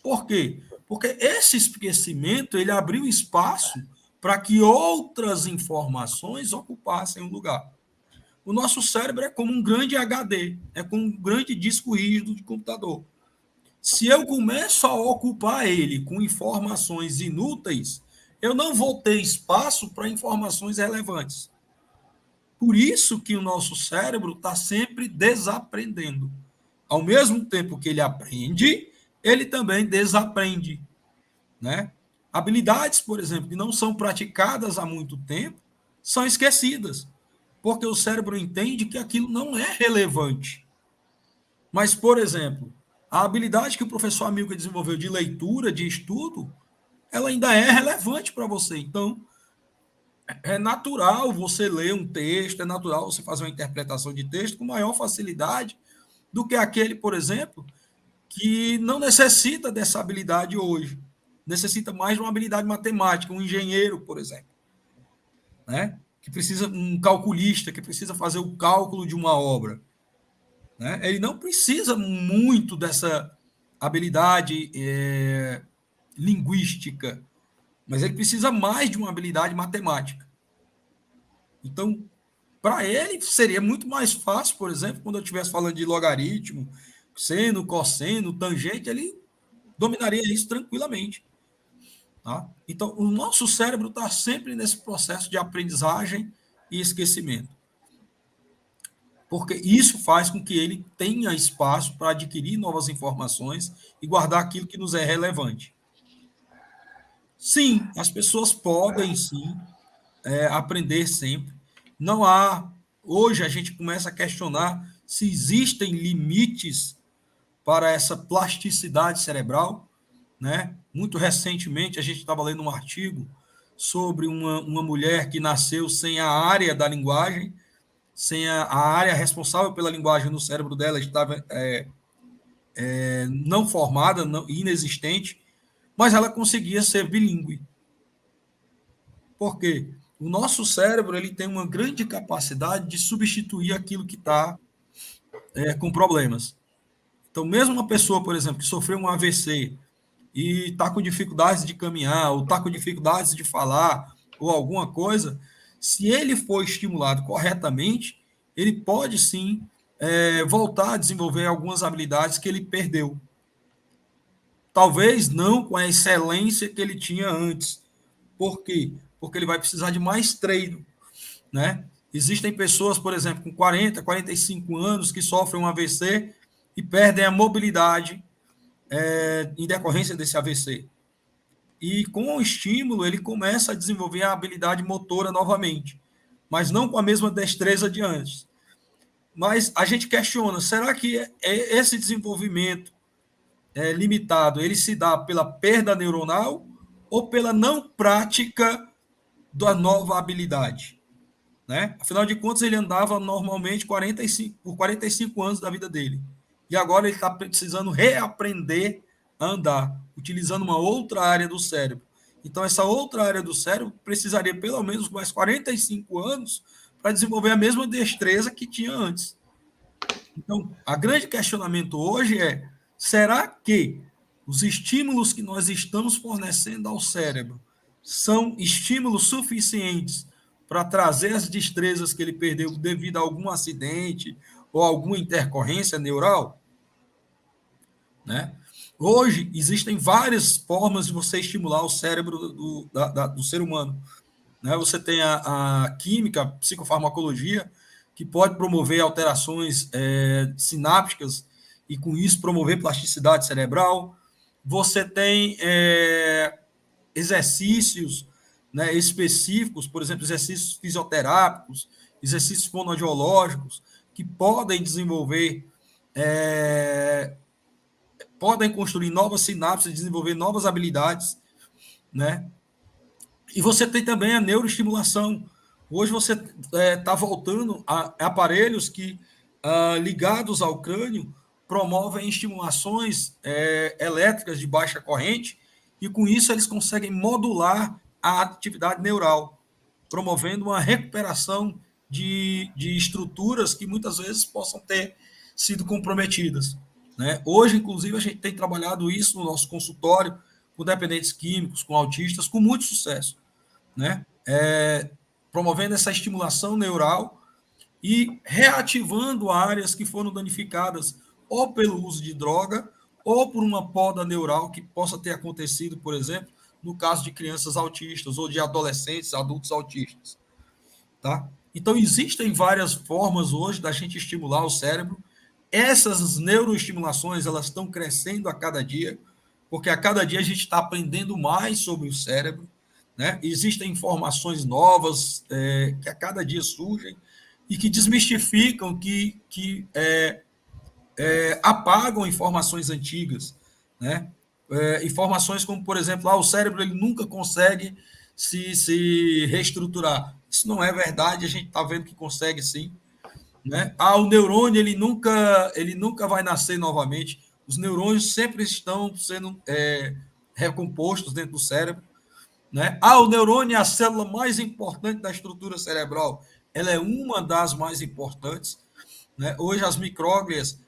Por quê? Porque esse esquecimento ele abriu espaço para que outras informações ocupassem o lugar. O nosso cérebro é como um grande HD, é como um grande disco rígido de computador. Se eu começo a ocupar ele com informações inúteis, eu não vou ter espaço para informações relevantes. Por isso que o nosso cérebro está sempre desaprendendo. Ao mesmo tempo que ele aprende, ele também desaprende. Né? Habilidades, por exemplo, que não são praticadas há muito tempo, são esquecidas, porque o cérebro entende que aquilo não é relevante. Mas, por exemplo, a habilidade que o professor Amilcar desenvolveu de leitura, de estudo, ela ainda é relevante para você. Então, é natural você ler um texto, é natural você fazer uma interpretação de texto com maior facilidade do que aquele, por exemplo, que não necessita dessa habilidade hoje. Necessita mais de uma habilidade matemática, um engenheiro, por exemplo. Né? Que precisa, um calculista, que precisa fazer o cálculo de uma obra. Né? Ele não precisa muito dessa habilidade linguística, mas ele precisa mais de uma habilidade matemática. Então, para ele, seria muito mais fácil, por exemplo, quando eu estivesse falando de logaritmo, seno, cosseno, tangente, ele dominaria isso tranquilamente. Tá? Então, o nosso cérebro está sempre nesse processo de aprendizagem e esquecimento. Porque isso faz com que ele tenha espaço para adquirir novas informações e guardar aquilo que nos é relevante. Sim, as pessoas podem, sim, aprender sempre. Não há... Hoje a gente começa a questionar se existem limites para essa plasticidade cerebral. Né? Muito recentemente, a gente estava lendo um artigo sobre uma mulher que nasceu sem a área da linguagem, sem a área responsável pela linguagem no cérebro dela estava não formada, inexistente, mas ela conseguia ser bilíngue. Por quê? O nosso cérebro ele tem uma grande capacidade de substituir aquilo que está com problemas. Então, mesmo uma pessoa, por exemplo, que sofreu um AVC e está com dificuldades de caminhar, ou está com dificuldades de falar, ou alguma coisa, se ele for estimulado corretamente, ele pode sim voltar a desenvolver algumas habilidades que ele perdeu. Talvez não com a excelência que ele tinha antes. Por quê? Porque ele vai precisar de mais treino, né? Existem pessoas, por exemplo, com 40, 45 anos que sofrem um AVC e perdem a mobilidade em decorrência desse AVC. E com o estímulo, ele começa a desenvolver a habilidade motora novamente, mas não com a mesma destreza de antes. Mas a gente questiona, será que esse desenvolvimento limitado, ele se dá pela perda neuronal ou pela não prática da nova habilidade? Né? Afinal de contas, ele andava normalmente por 45 anos da vida dele. E agora ele está precisando reaprender a andar, utilizando uma outra área do cérebro. Então, essa outra área do cérebro precisaria pelo menos mais 45 anos para desenvolver a mesma destreza que tinha antes. Então, a grande questionamento hoje é: será que os estímulos que nós estamos fornecendo ao cérebro são estímulos suficientes para trazer as destrezas que ele perdeu devido a algum acidente ou alguma intercorrência neural? Né? Hoje, existem várias formas de você estimular o cérebro do ser humano. Né? Você tem a química, a psicofarmacologia, que pode promover alterações sinápticas e, com isso, promover plasticidade cerebral. Você tem exercícios, né, específicos, por exemplo, exercícios fisioterápicos, exercícios fonoaudiológicos, que podem desenvolver, podem construir novas sinapses, desenvolver novas habilidades, né? E você tem também a neuroestimulação. Hoje você está voltando a aparelhos que, ligados ao crânio, promovem estimulações elétricas de baixa corrente, e com isso eles conseguem modular a atividade neural, promovendo uma recuperação de estruturas que muitas vezes possam ter sido comprometidas. Né? Hoje, inclusive, a gente tem trabalhado isso no nosso consultório, com dependentes químicos, com autistas, com muito sucesso. Né? Promovendo essa estimulação neural e reativando áreas que foram danificadas ou pelo uso de droga ou por uma poda neural que possa ter acontecido, por exemplo, no caso de crianças autistas ou de adolescentes, adultos autistas. Tá? Então, existem várias formas hoje da gente estimular o cérebro. Essas neuroestimulações, elas estão crescendo a cada dia, porque a cada dia a gente está aprendendo mais sobre o cérebro. Né? Existem informações novas que a cada dia surgem e que desmistificam, que apagam informações antigas. Né? Informações como, por exemplo, o cérebro ele nunca consegue se reestruturar. Isso não é verdade, a gente está vendo que consegue sim. Né? O neurônio ele nunca vai nascer novamente. Os neurônios sempre estão sendo recompostos dentro do cérebro. Né? O neurônio é a célula mais importante da estrutura cerebral. Ela é uma das mais importantes. Né? Hoje, as micróglias,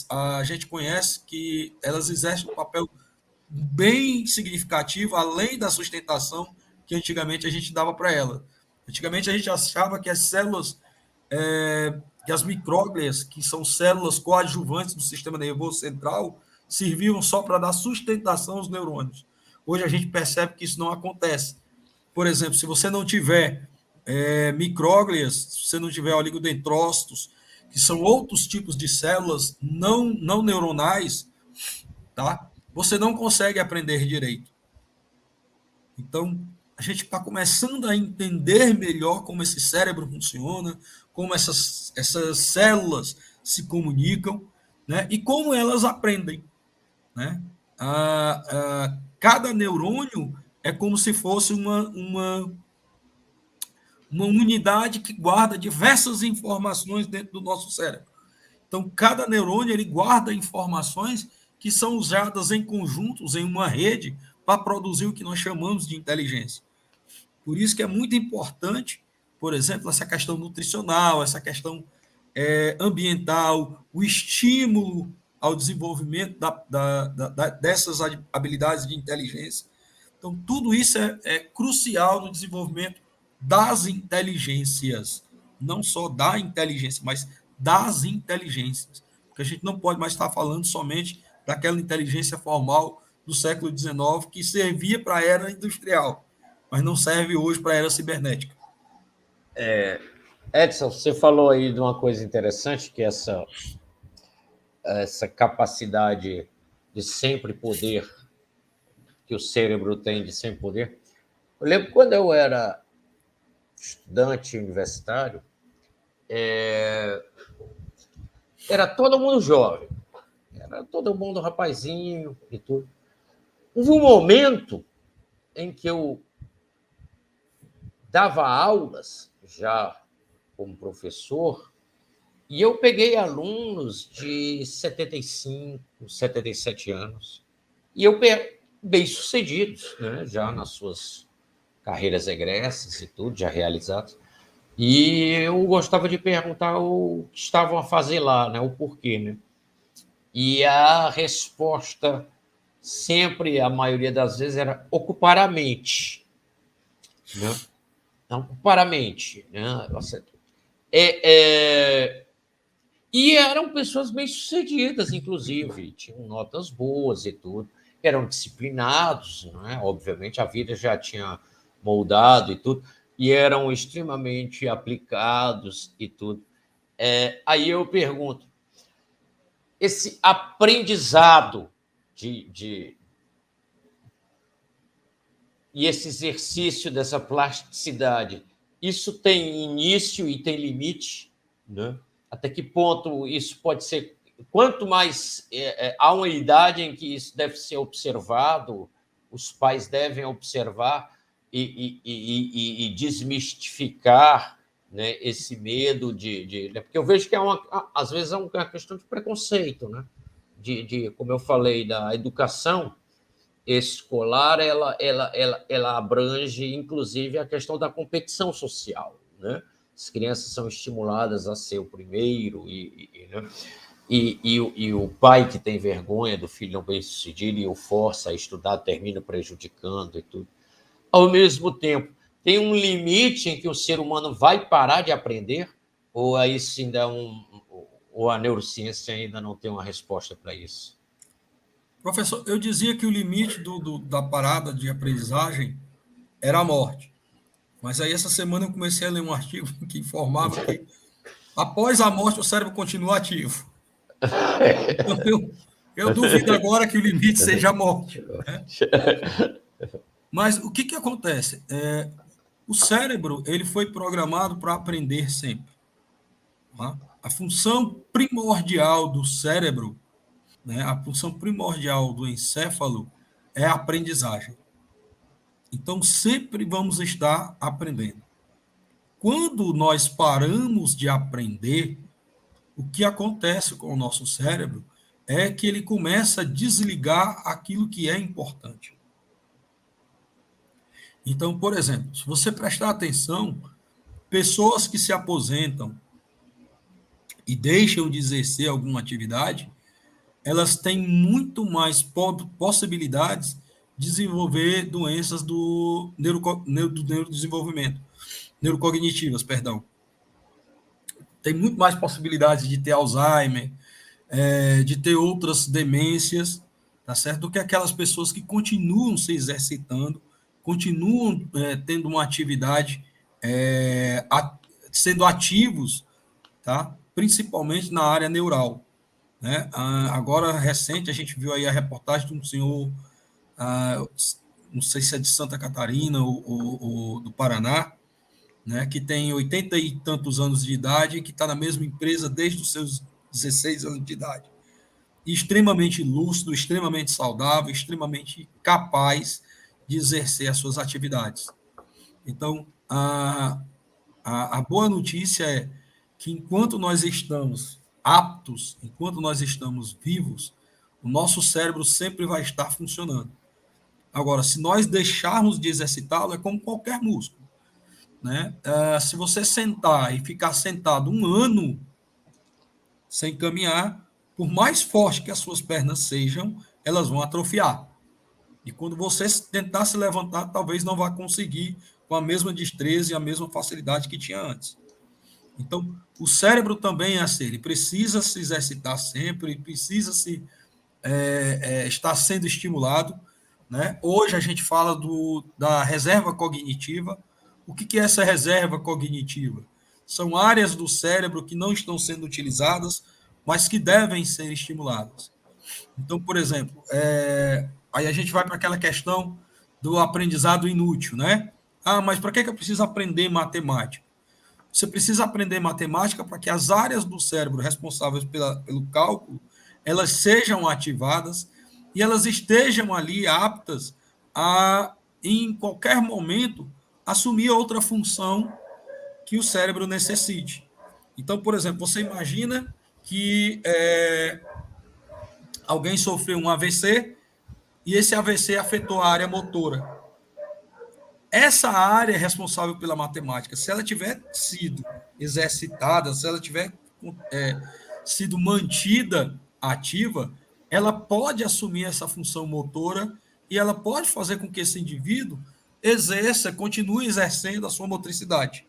a gente conhece que elas exercem um papel bem significativo, além da sustentação que antigamente a gente dava para ela. Antigamente, a gente achava que as células, que as micróglias, que são células coadjuvantes do sistema nervoso central, serviam só para dar sustentação aos neurônios. Hoje a gente percebe que isso não acontece. Por exemplo, se você não tiver micróglias, se você não tiver oligodendrócitos, que são outros tipos de células não neuronais, tá? Você não consegue aprender direito. Então, a gente está começando a entender melhor como esse cérebro funciona, como essas células se comunicam, né? E como elas aprendem. Né? Cada neurônio é como se fosse uma unidade que guarda diversas informações dentro do nosso cérebro. Então, cada neurônio ele guarda informações que são usadas em conjuntos, em uma rede, para produzir o que nós chamamos de inteligência. Por isso que é muito importante, por exemplo, essa questão nutricional, essa questão ambiental, o estímulo ao desenvolvimento dessas habilidades de inteligência, Então, tudo isso é crucial no desenvolvimento das inteligências, não só da inteligência, mas das inteligências, porque a gente não pode mais estar falando somente daquela inteligência formal do século XIX que servia para a era industrial, mas não serve hoje para a era cibernética. Edson, você falou aí de uma coisa interessante, que é essa capacidade de sempre poder, que o cérebro tem de sempre poder. Eu lembro quando eu era estudante universitário, era todo mundo jovem, era todo mundo rapazinho e tudo. Houve um momento em que eu dava aulas já como professor e eu peguei alunos de 75, 77 anos e eu bem-sucedidos, né, já nas suas carreiras egressas e tudo, já realizados. E eu gostava de perguntar o que estavam a fazer lá, né, o porquê, né? E a resposta sempre, a maioria das vezes, era ocupar a mente, né? Não, ocupar a mente, né? E eram pessoas bem-sucedidas, inclusive, tinham notas boas e tudo, eram disciplinados, né? Obviamente a vida já tinha moldado e tudo, e eram extremamente aplicados e tudo. Aí eu pergunto, esse aprendizado e esse exercício dessa plasticidade, isso tem início e tem limite, né? Até que ponto isso pode ser... Quanto mais há uma idade em que isso deve ser observado, os pais devem observar e desmistificar, né, esse medo porque eu vejo que às vezes é uma questão de preconceito, né? Como eu falei, da educação escolar, ela abrange, inclusive, a questão da competição social, né? As crianças são estimuladas a ser o primeiro, né? E o pai que tem vergonha do filho não bem-sucedido e o força a estudar, termina prejudicando e tudo. Ao mesmo tempo, tem um limite em que o ser humano vai parar de aprender, ou aí ainda ou a neurociência ainda não tem uma resposta para isso? Professor, eu dizia que o limite da parada de aprendizagem era a morte. Mas aí essa semana eu comecei a ler um artigo que informava que após a morte o cérebro continua ativo. Então eu duvido agora que o limite seja a morte, né? Mas o que acontece? O cérebro ele foi programado para aprender sempre. Tá? A função primordial do cérebro, né, a função primordial do encéfalo é a aprendizagem. Então, sempre vamos estar aprendendo. Quando nós paramos de aprender, o que acontece com o nosso cérebro é que ele começa a desligar aquilo que é importante. Então, por exemplo, se você prestar atenção, pessoas que se aposentam e deixam de exercer alguma atividade, elas têm muito mais possibilidades de desenvolver doenças do neurodesenvolvimento, neurocognitivas, perdão. Tem muito mais possibilidades de ter Alzheimer, de ter outras demências, tá certo? Do que aquelas pessoas que continuam se exercitando, continuam tendo uma atividade, sendo ativos, tá? Principalmente na área neural. Né? Agora, recente, a gente viu aí a reportagem de um senhor, não sei se é de Santa Catarina ou do Paraná, né? Que tem 80 e tantos anos de idade e que está na mesma empresa desde os seus 16 anos de idade. E extremamente lúcido, extremamente saudável, extremamente capaz de exercer as suas atividades. Então, a boa notícia é que enquanto nós estamos aptos, enquanto nós estamos vivos, o nosso cérebro sempre vai estar funcionando. Agora, se nós deixarmos de exercitá-lo, é como qualquer músculo. Né? Se você sentar e ficar sentado um ano sem caminhar, por mais forte que as suas pernas sejam, elas vão atrofiar. E quando você tentar se levantar, talvez não vá conseguir com a mesma destreza e a mesma facilidade que tinha antes. Então, o cérebro também é assim, ele precisa se exercitar sempre, ele precisa estar sendo estimulado. Né? Hoje a gente fala da reserva cognitiva. O que é essa reserva cognitiva? São áreas do cérebro que não estão sendo utilizadas, mas que devem ser estimuladas. Então, por exemplo, aí a gente vai para aquela questão do aprendizado inútil, né? Ah, mas para que eu preciso aprender matemática? Você precisa aprender matemática para que as áreas do cérebro responsáveis pelo cálculo elas sejam ativadas e elas estejam ali aptas a, em qualquer momento, assumir outra função que o cérebro necessite. Então, por exemplo, você imagina que alguém sofreu um AVC e esse AVC afetou a área motora. Essa área responsável pela matemática, se ela tiver sido exercitada, se ela tiver sido mantida ativa, ela pode assumir essa função motora e ela pode fazer com que esse indivíduo continue exercendo a sua motricidade.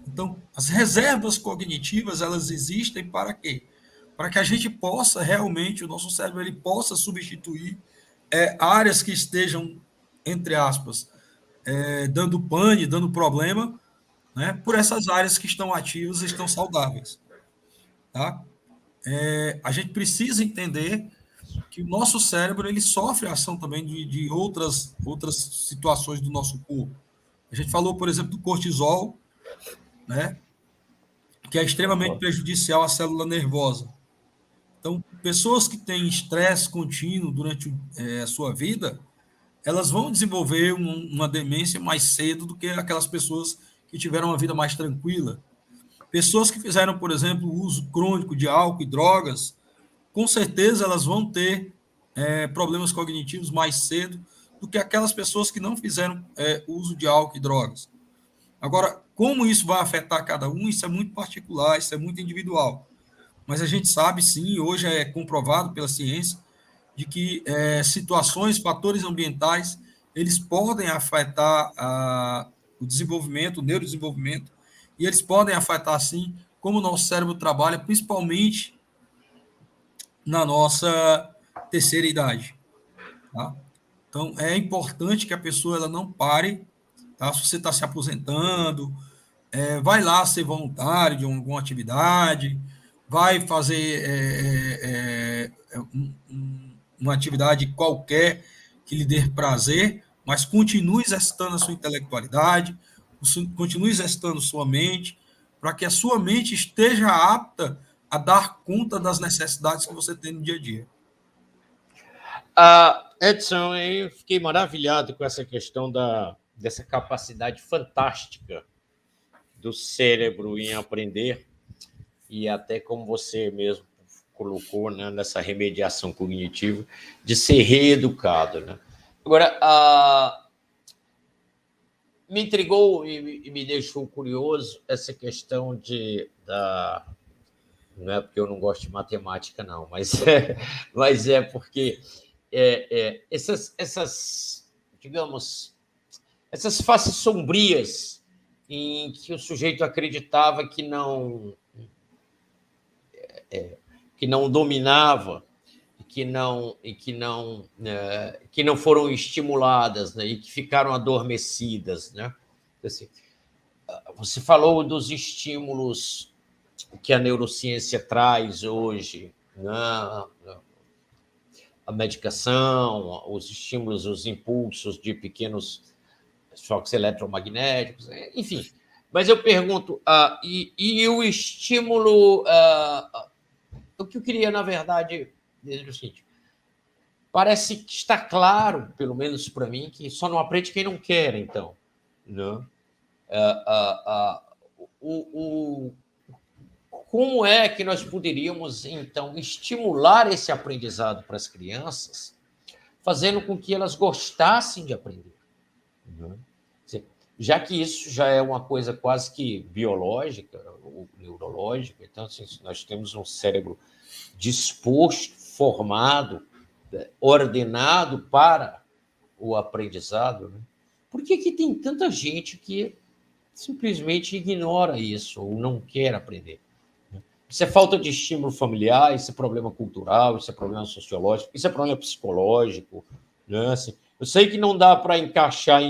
Então, as reservas cognitivas, elas existem para quê? Para que a gente possa realmente, o nosso cérebro ele possa substituir áreas que estejam, entre aspas, dando pane, dando problema, né, por essas áreas que estão ativas e estão saudáveis. Tá? A gente precisa entender que o nosso cérebro ele sofre a ação também de outras situações do nosso corpo. A gente falou, por exemplo, do cortisol, né, que é extremamente prejudicial à célula nervosa. Então, pessoas que têm estresse contínuo durante a sua vida, elas vão desenvolver uma demência mais cedo do que aquelas pessoas que tiveram uma vida mais tranquila. Pessoas que fizeram, por exemplo, o uso crônico de álcool e drogas, com certeza elas vão ter problemas cognitivos mais cedo do que aquelas pessoas que não fizeram uso de álcool e drogas. Agora, como isso vai afetar cada um, isso é muito particular, isso é muito individual. Mas a gente sabe, sim, hoje é comprovado pela ciência, de que situações, fatores ambientais, eles podem afetar o desenvolvimento, o neurodesenvolvimento, e eles podem afetar, sim, como o nosso cérebro trabalha, principalmente na nossa terceira idade. Tá? Então, é importante que a pessoa ela não pare, tá? Se você está se aposentando, vai lá ser voluntário de alguma atividade, vai fazer uma atividade qualquer que lhe dê prazer, mas continue exercitando a sua intelectualidade, continue exercitando sua mente, para que a sua mente esteja apta a dar conta das necessidades que você tem no dia a dia. Edson, eu fiquei maravilhado com essa questão dessa capacidade fantástica do cérebro em aprender, e até como você mesmo colocou, né, nessa remediação cognitiva, de ser reeducado. Né? Agora, me intrigou e me deixou curioso essa questão não é porque eu não gosto de matemática, não, mas é porque digamos, essas faces sombrias em que o sujeito acreditava que não dominava, que não foram estimuladas, né, e que ficaram adormecidas, né? Assim, você falou dos estímulos que a neurociência traz hoje, né? A medicação, os estímulos, os impulsos de pequenos choques eletromagnéticos, enfim. Mas eu pergunto, e o estímulo... o que eu queria, na verdade, dizer o seguinte: parece que está claro, pelo menos para mim, que só não aprende quem não quer, então. Né? Como é que nós poderíamos, então, estimular esse aprendizado para as crianças, fazendo com que elas gostassem de aprender? Né? Já que isso já é uma coisa quase que biológica ou neurológica, então, assim, nós temos um cérebro disposto, formado, ordenado para o aprendizado, né? Por que que tem tanta gente que simplesmente ignora isso ou não quer aprender? Isso é falta de estímulo familiar, isso é problema cultural, isso é problema sociológico, isso é problema psicológico, né? Assim, eu sei que não dá para encaixar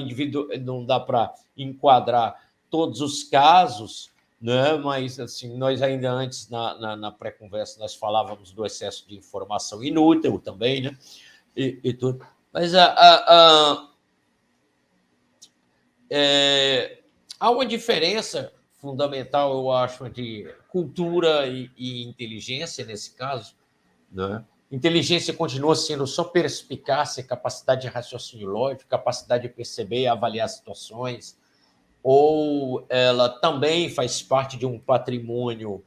não dá para enquadrar todos os casos, né? Mas assim, nós ainda antes na pré-conversa nós falávamos do excesso de informação inútil também, né? E tudo. Mas há uma diferença fundamental, eu acho, entre cultura e inteligência nesse caso, né? Inteligência continua sendo só perspicácia, capacidade de raciocínio lógico, capacidade de perceber e avaliar situações, ou ela também faz parte de um patrimônio,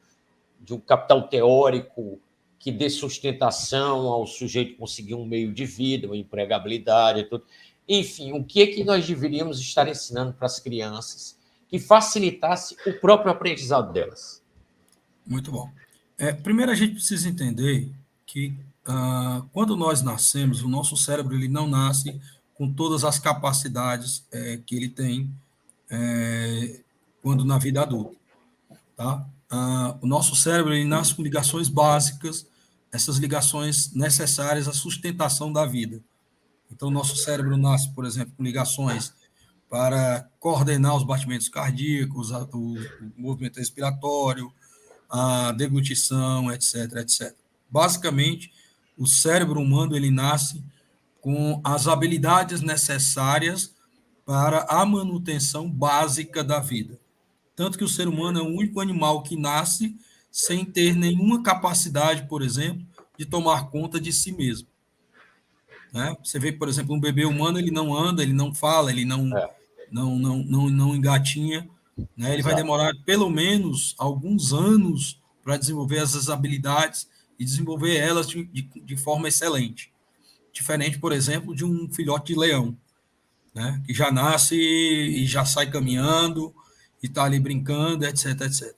de um capital teórico que dê sustentação ao sujeito conseguir um meio de vida, uma empregabilidade e tudo. Enfim, o que é que nós deveríamos estar ensinando para as crianças que facilitasse o próprio aprendizado delas? Muito bom. Primeiro, a gente precisa entender que quando nós nascemos, o nosso cérebro ele não nasce com todas as capacidades que ele tem quando na vida adulta. Tá? O nosso cérebro ele nasce com ligações básicas, essas ligações necessárias à sustentação da vida. Então, o nosso cérebro nasce, por exemplo, com ligações para coordenar os batimentos cardíacos, o movimento respiratório, a deglutição, etc, etc. Basicamente, o cérebro humano ele nasce com as habilidades necessárias para a manutenção básica da vida. Tanto que o ser humano é o único animal que nasce sem ter nenhuma capacidade, por exemplo, de tomar conta de si mesmo. Né? Você vê, por exemplo, um bebê humano, ele não anda, ele não fala, ele não engatinha, né? Ele vai demorar pelo menos alguns anos para desenvolver essas habilidades e desenvolver elas de forma excelente. Diferente, por exemplo, de um filhote de leão, né? Que já nasce e já sai caminhando e está ali brincando, etc, etc.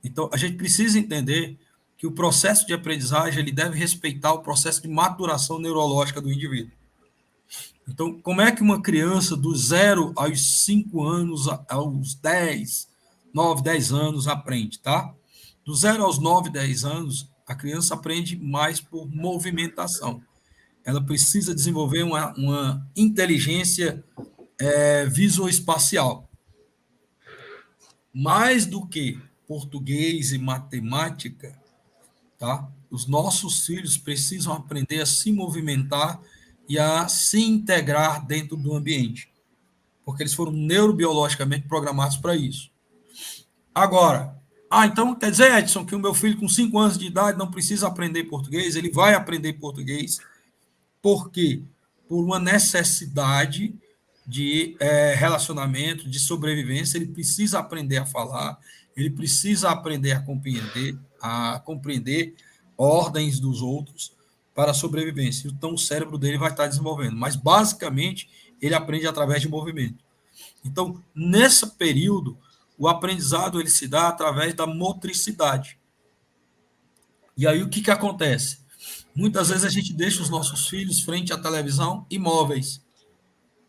Então, a gente precisa entender que o processo de aprendizagem ele deve respeitar o processo de maturação neurológica do indivíduo. Então, como é que uma criança do 0 aos 5 anos, aos 10, 9, 10 anos aprende, tá? Do 0 aos 9, 10 anos, a criança aprende mais por movimentação. Ela precisa desenvolver uma inteligência visoespacial. Mais do que português e matemática, tá? Os nossos filhos precisam aprender a se movimentar e a se integrar dentro do ambiente, porque eles foram neurobiologicamente programados para isso. Agora, então quer dizer, Edson, que o meu filho com 5 anos de idade não precisa aprender português? Ele vai aprender português. Por quê? Por uma necessidade de relacionamento, de sobrevivência, ele precisa aprender a falar, ele precisa aprender a compreender ordens dos outros para a sobrevivência. Então, o cérebro dele vai estar desenvolvendo. Mas, basicamente, ele aprende através de movimento. Então, nesse período, o aprendizado ele se dá através da motricidade. E aí, o que acontece? Muitas vezes a gente deixa os nossos filhos frente à televisão imóveis.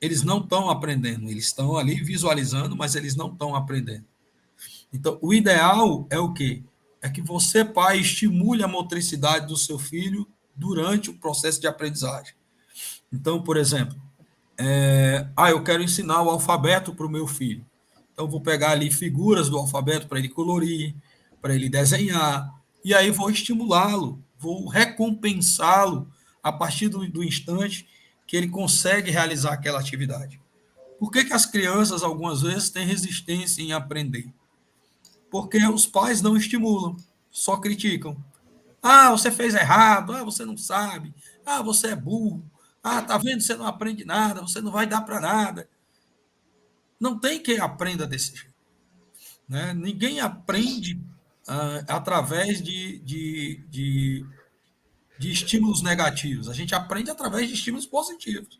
Eles não estão aprendendo, eles estão ali visualizando, mas eles não estão aprendendo. Então, o ideal é o quê? É que você, pai, estimule a motricidade do seu filho durante o processo de aprendizagem. Então, por exemplo, eu quero ensinar o alfabeto para o meu filho. Então, vou pegar ali figuras do alfabeto para ele colorir, para ele desenhar, e aí vou estimulá-lo, vou recompensá-lo a partir do instante que ele consegue realizar aquela atividade. Por que as crianças, algumas vezes, têm resistência em aprender? Porque os pais não estimulam, só criticam. Você fez errado, você não sabe, você é burro, tá vendo, você não aprende nada, você não vai dar para nada. Não tem quem aprenda desse jeito. Né? Ninguém aprende através de estímulos negativos. A gente aprende através de estímulos positivos.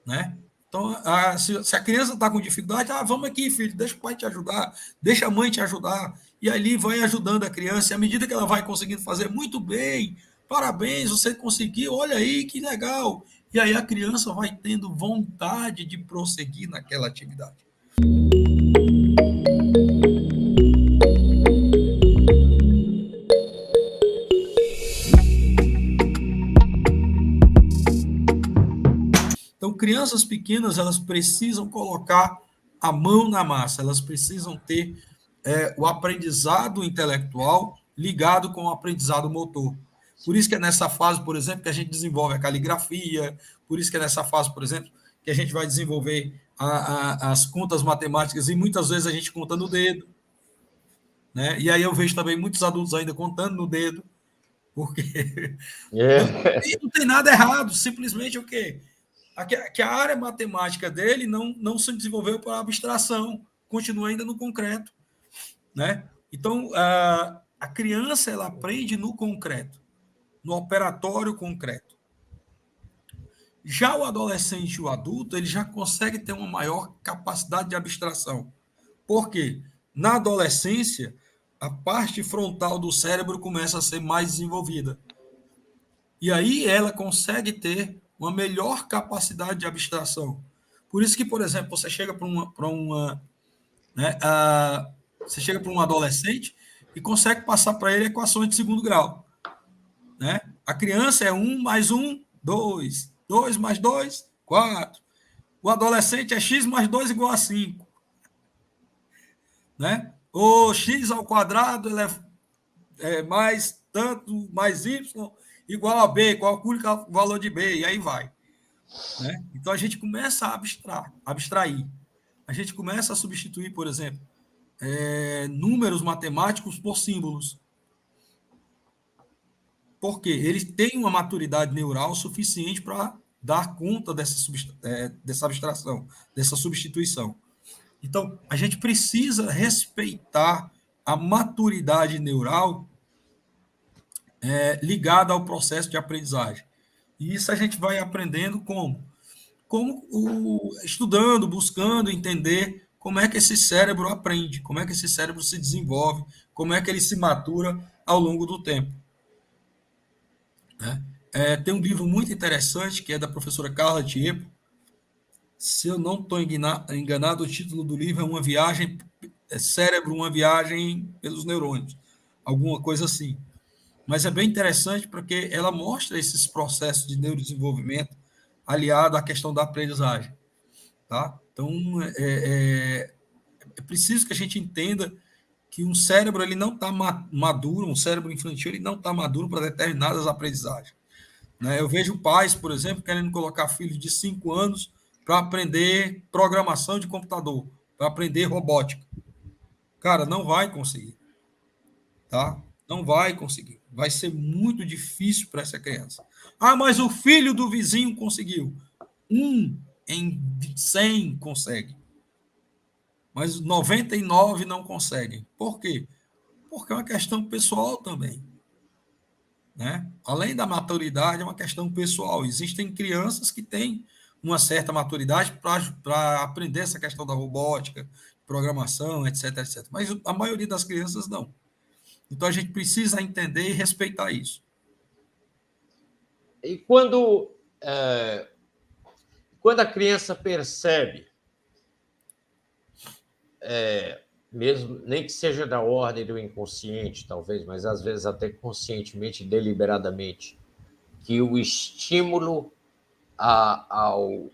Né? Então, se a criança está com dificuldade, vamos aqui, filho, deixa o pai te ajudar, deixa a mãe te ajudar, e ali vai ajudando a criança, e à medida que ela vai conseguindo fazer muito bem, parabéns, você conseguiu, olha aí, que legal, E aí a criança vai tendo vontade de prosseguir naquela atividade. Então, crianças pequenas, elas precisam colocar a mão na massa, elas precisam ter o aprendizado intelectual ligado com o aprendizado motor. Por isso que é nessa fase, por exemplo, que a gente desenvolve a caligrafia, por isso que é nessa fase, por exemplo, que a gente vai desenvolver as contas matemáticas, e muitas vezes a gente conta no dedo. Né? E aí eu vejo também muitos adultos ainda contando no dedo, porque não tem nada errado, simplesmente o quê? Que a área matemática dele não se desenvolveu para abstração, continua ainda no concreto. Né? Então, a criança ela aprende no concreto, no operatório concreto. Já o adolescente e o adulto, ele já consegue ter uma maior capacidade de abstração. Por quê? Na adolescência, a parte frontal do cérebro começa a ser mais desenvolvida. E aí ela consegue ter uma melhor capacidade de abstração. Por isso que, por exemplo, você chega para você chega para um adolescente e consegue passar para ele equações de segundo grau. Né? A criança é 1 mais 1, 2. 2 mais 2, 4. O adolescente é x mais 2 igual a 5. Né? O x ao quadrado ele é mais tanto, mais y, igual a b, calcule o valor de b, e aí vai. Né? Então, a gente começa a abstrair. A gente começa a substituir, por exemplo, números matemáticos por símbolos. Porque eles têm uma maturidade neural suficiente para dar conta dessa abstração, dessa substituição. Então, a gente precisa respeitar a maturidade neural ligada ao processo de aprendizagem. E isso a gente vai aprendendo como? Estudando, buscando entender como é que esse cérebro aprende, como é que esse cérebro se desenvolve, como é que ele se matura ao longo do tempo. Né? Tem um livro muito interessante que é da professora Carla Tiepo. Se eu não estou enganado, o título do livro é Uma Viagem, Cérebro, uma Viagem pelos Neurônios, alguma coisa assim. Mas é bem interessante porque ela mostra esses processos de neurodesenvolvimento aliado à questão da aprendizagem. Tá? Então, é preciso que a gente entenda que um cérebro ele não está maduro, um cérebro infantil ele não está maduro para determinadas aprendizagens. Né? Eu vejo pais, por exemplo, querendo colocar filhos de 5 anos para aprender programação de computador, para aprender robótica. Cara, não vai conseguir. Tá? Não vai conseguir. Vai ser muito difícil para essa criança. Ah, mas o filho do vizinho conseguiu. 1 em 100 consegue. Mas 99 não conseguem. Por quê? Porque é uma questão pessoal também. Né? Além da maturidade, é uma questão pessoal. Existem crianças que têm uma certa maturidade para aprender essa questão da robótica, programação, etc, etc. Mas a maioria das crianças não. Então, a gente precisa entender e respeitar isso. E quando a criança percebe, mesmo nem que seja da ordem do inconsciente, talvez, mas às vezes até conscientemente, deliberadamente, que o estímulo ao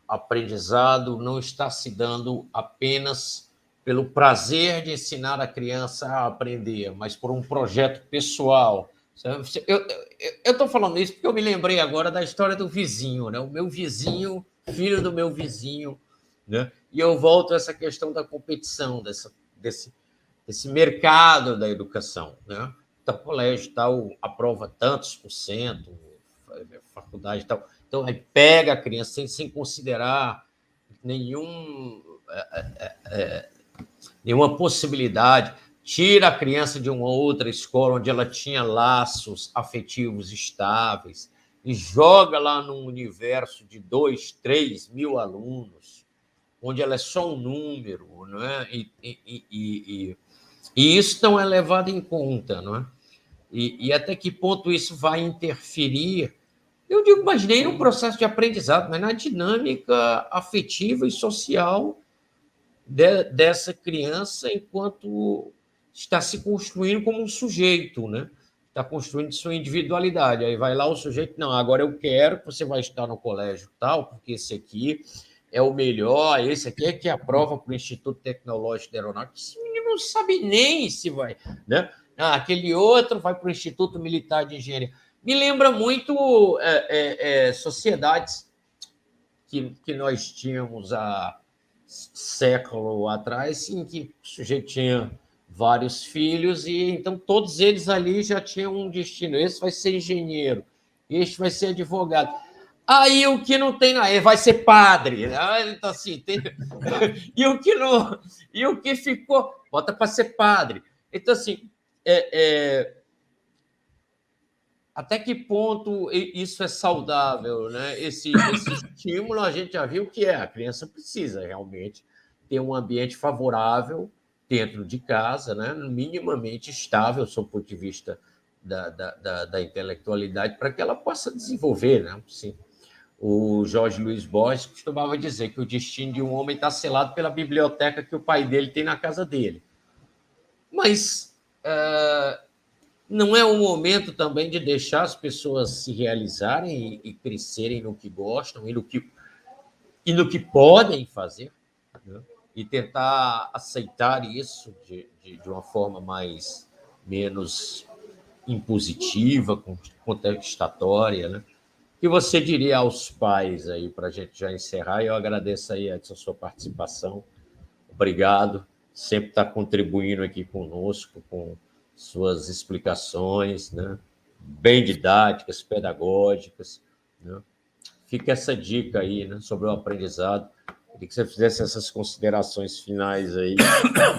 aprendizado não está se dando apenas pelo prazer de ensinar a criança a aprender, mas por um projeto pessoal. Eu estou falando isso porque eu me lembrei agora da história do vizinho, né? O meu vizinho, filho do meu vizinho, né? E eu volto a essa questão da competição, desse mercado da educação, né? Então, colégio tal aprova tantos por cento, faculdade tal. Então, aí pega a criança sem considerar nenhuma possibilidade, tira a criança de uma outra escola onde ela tinha laços afetivos estáveis e joga lá num universo de 2, 3 mil alunos, onde ela é só um número, não é? E isso não é levado em conta, não é? E até que ponto isso vai interferir Eu digo, mas nem no processo de aprendizado, mas na dinâmica afetiva e social dessa criança enquanto está se construindo como um sujeito, né? Está construindo sua individualidade. Aí vai lá o sujeito, não, agora eu quero que você vai estar no colégio tal, porque esse aqui é o melhor, esse aqui é que aprova para o Instituto Tecnológico da Aeronáutica. Esse menino não sabe nem se vai, né? Aquele outro vai para o Instituto Militar de Engenharia. Me lembra muito sociedades que nós tínhamos há século atrás, em que o sujeito tinha vários filhos, e então todos eles ali já tinham um destino. Esse vai ser engenheiro, este vai ser advogado. Aí o que não tem, ele vai ser padre. Então, assim, e o que não, e o que ficou, bota para ser padre. Então, assim, até que ponto isso é saudável, né? Esse estímulo a gente já viu que a criança precisa realmente ter um ambiente favorável dentro de casa, né? Minimamente estável, sob o ponto de vista da intelectualidade, para que ela possa desenvolver, né? Sim. O Jorge Luiz Borges costumava dizer que o destino de um homem está selado pela biblioteca que o pai dele tem na casa dele. Mas não é o momento também de deixar as pessoas se realizarem e crescerem no que gostam e no que podem fazer, né? E tentar aceitar isso de uma forma menos impositiva, contestatória, né? O que você diria aos pais aí, para a gente já encerrar? Eu agradeço aí, Edson, a sua participação. Obrigado. Sempre está contribuindo aqui conosco, com suas explicações, né? Bem didáticas, pedagógicas, né? Fica essa dica aí, né, sobre o aprendizado. Queria que você fizesse essas considerações finais aí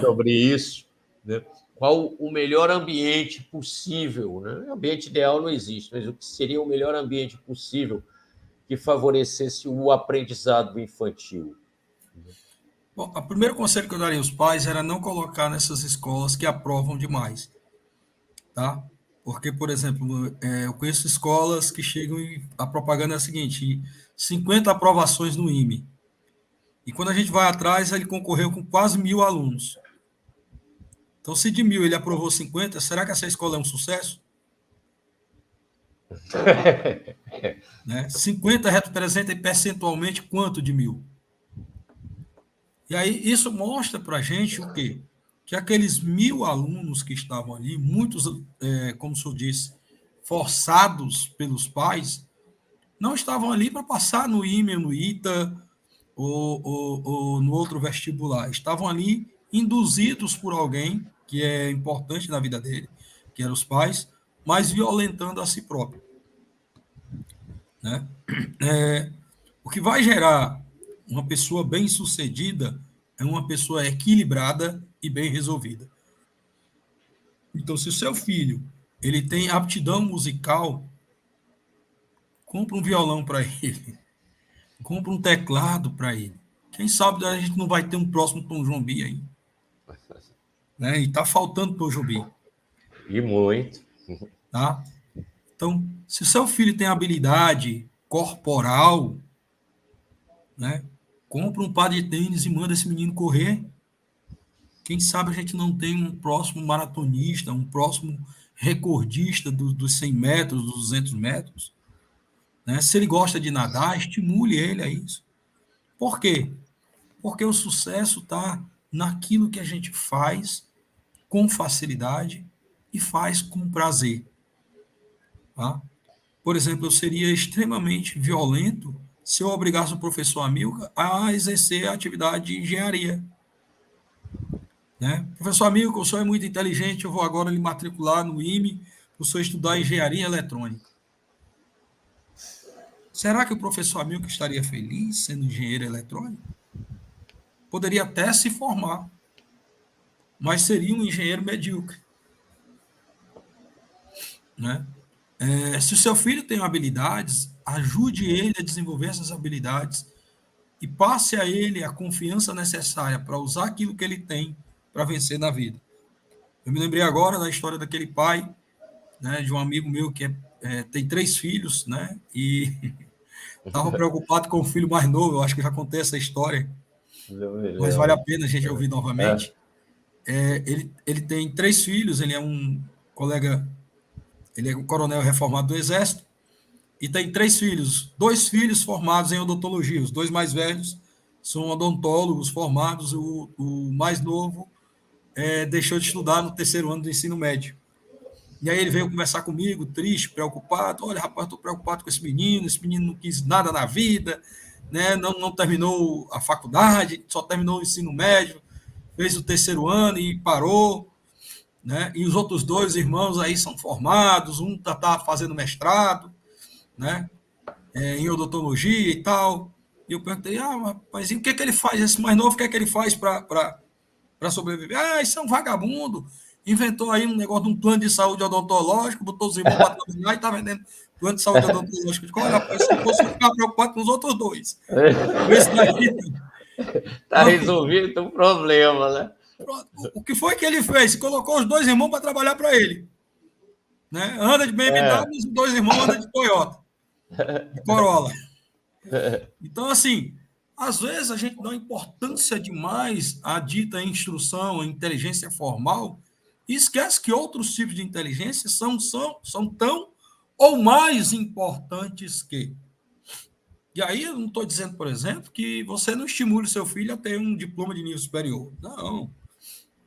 sobre isso, né? Qual o melhor ambiente possível, né? O ambiente ideal não existe, mas o que seria o melhor ambiente possível que favorecesse o aprendizado infantil? Bom, o primeiro conselho que eu daria aos pais era não colocar nessas escolas que aprovam demais, tá? Porque, por exemplo, eu conheço escolas que chegam e a propaganda é a seguinte: 50 aprovações no IME. E quando a gente vai atrás, ele concorreu com quase 1.000 alunos. Então, se de 1.000 ele aprovou 50, será que essa escola é um sucesso? Né? 50 representa percentualmente quanto de 1.000? E aí isso mostra para a gente o quê? Que aqueles 1.000 alunos que estavam ali, muitos, como o senhor disse, forçados pelos pais, não estavam ali para passar no IME, no ITA ou no outro vestibular. Estavam ali induzidos por alguém que é importante na vida dele, que eram os pais, mas violentando a si próprio. Né? O que vai gerar uma pessoa bem-sucedida é uma pessoa equilibrada e bem resolvida. Então, se o seu filho ele tem aptidão musical, compra um violão para ele, compra um teclado para ele. Quem sabe a gente não vai ter um próximo Tom Jobim aí. Né? E está faltando Tom Jobim. E muito. Tá? Então, se o seu filho tem habilidade corporal, né? Compra um par de tênis e manda esse menino correr. Quem sabe a gente não tem um próximo maratonista, um próximo recordista dos 100 metros, dos 200 metros. Né? Se ele gosta de nadar, estimule ele a isso. Por quê? Porque o sucesso está naquilo que a gente faz com facilidade e faz com prazer. Tá? Por exemplo, eu seria extremamente violento se eu obrigasse o professor Amilcar a exercer a atividade de engenharia. Né? Professor Amilcar, o senhor é muito inteligente, eu vou agora lhe matricular no IME para o senhor estudar engenharia eletrônica. Será que o professor Amilcar estaria feliz sendo engenheiro eletrônico? Poderia até se formar, mas seria um engenheiro medíocre. Né? Se o seu filho tem habilidades, ajude ele a desenvolver essas habilidades e passe a ele a confiança necessária para usar aquilo que ele tem para vencer na vida. Eu me lembrei agora da história daquele pai né, de um amigo meu que tem 3 filhos, né, e estava preocupado com o filho mais novo. Eu acho que já contei essa história, Não me mas vale a lembro. pena a gente ouvir É, novamente. Ele tem 3 filhos, ele é um colega, ele é um coronel reformado do Exército, e tem 3 filhos, 2 filhos formados em odontologia, os 2 mais velhos são odontólogos formados, o mais novo deixou de estudar no 3º ano do ensino médio. E aí ele veio conversar comigo, triste, preocupado. Olha, rapaz, estou preocupado com esse menino não quis nada na vida, né? Não terminou a faculdade, só terminou o ensino médio, fez o 3º ano e parou, né? E os outros 2 irmãos aí são formados, um tá fazendo mestrado, né? Em odontologia e tal. E eu perguntei, rapaz, e o que é que ele faz? Esse mais novo, o que é que ele faz para sobreviver? Isso é um vagabundo. Inventou aí um negócio de um plano de saúde odontológico, botou os irmãos para trabalhar e está vendendo plano de saúde odontológico. Olha, rapaz, se fosse ficar preocupado com os outros 2. Esse daí. tá resolvido o problema, né? Pronto. O que foi que ele fez? Colocou os 2 irmãos para trabalhar para ele. Né? Anda de BMW e os 2 irmãos andam de Toyota, de Corolla. Então, assim, às vezes a gente dá importância demais à dita instrução, à inteligência formal, e esquece que outros tipos de inteligência são tão ou mais importantes que. E aí eu não estou dizendo, por exemplo, que você não estimule o seu filho a ter um diploma de nível superior. Não.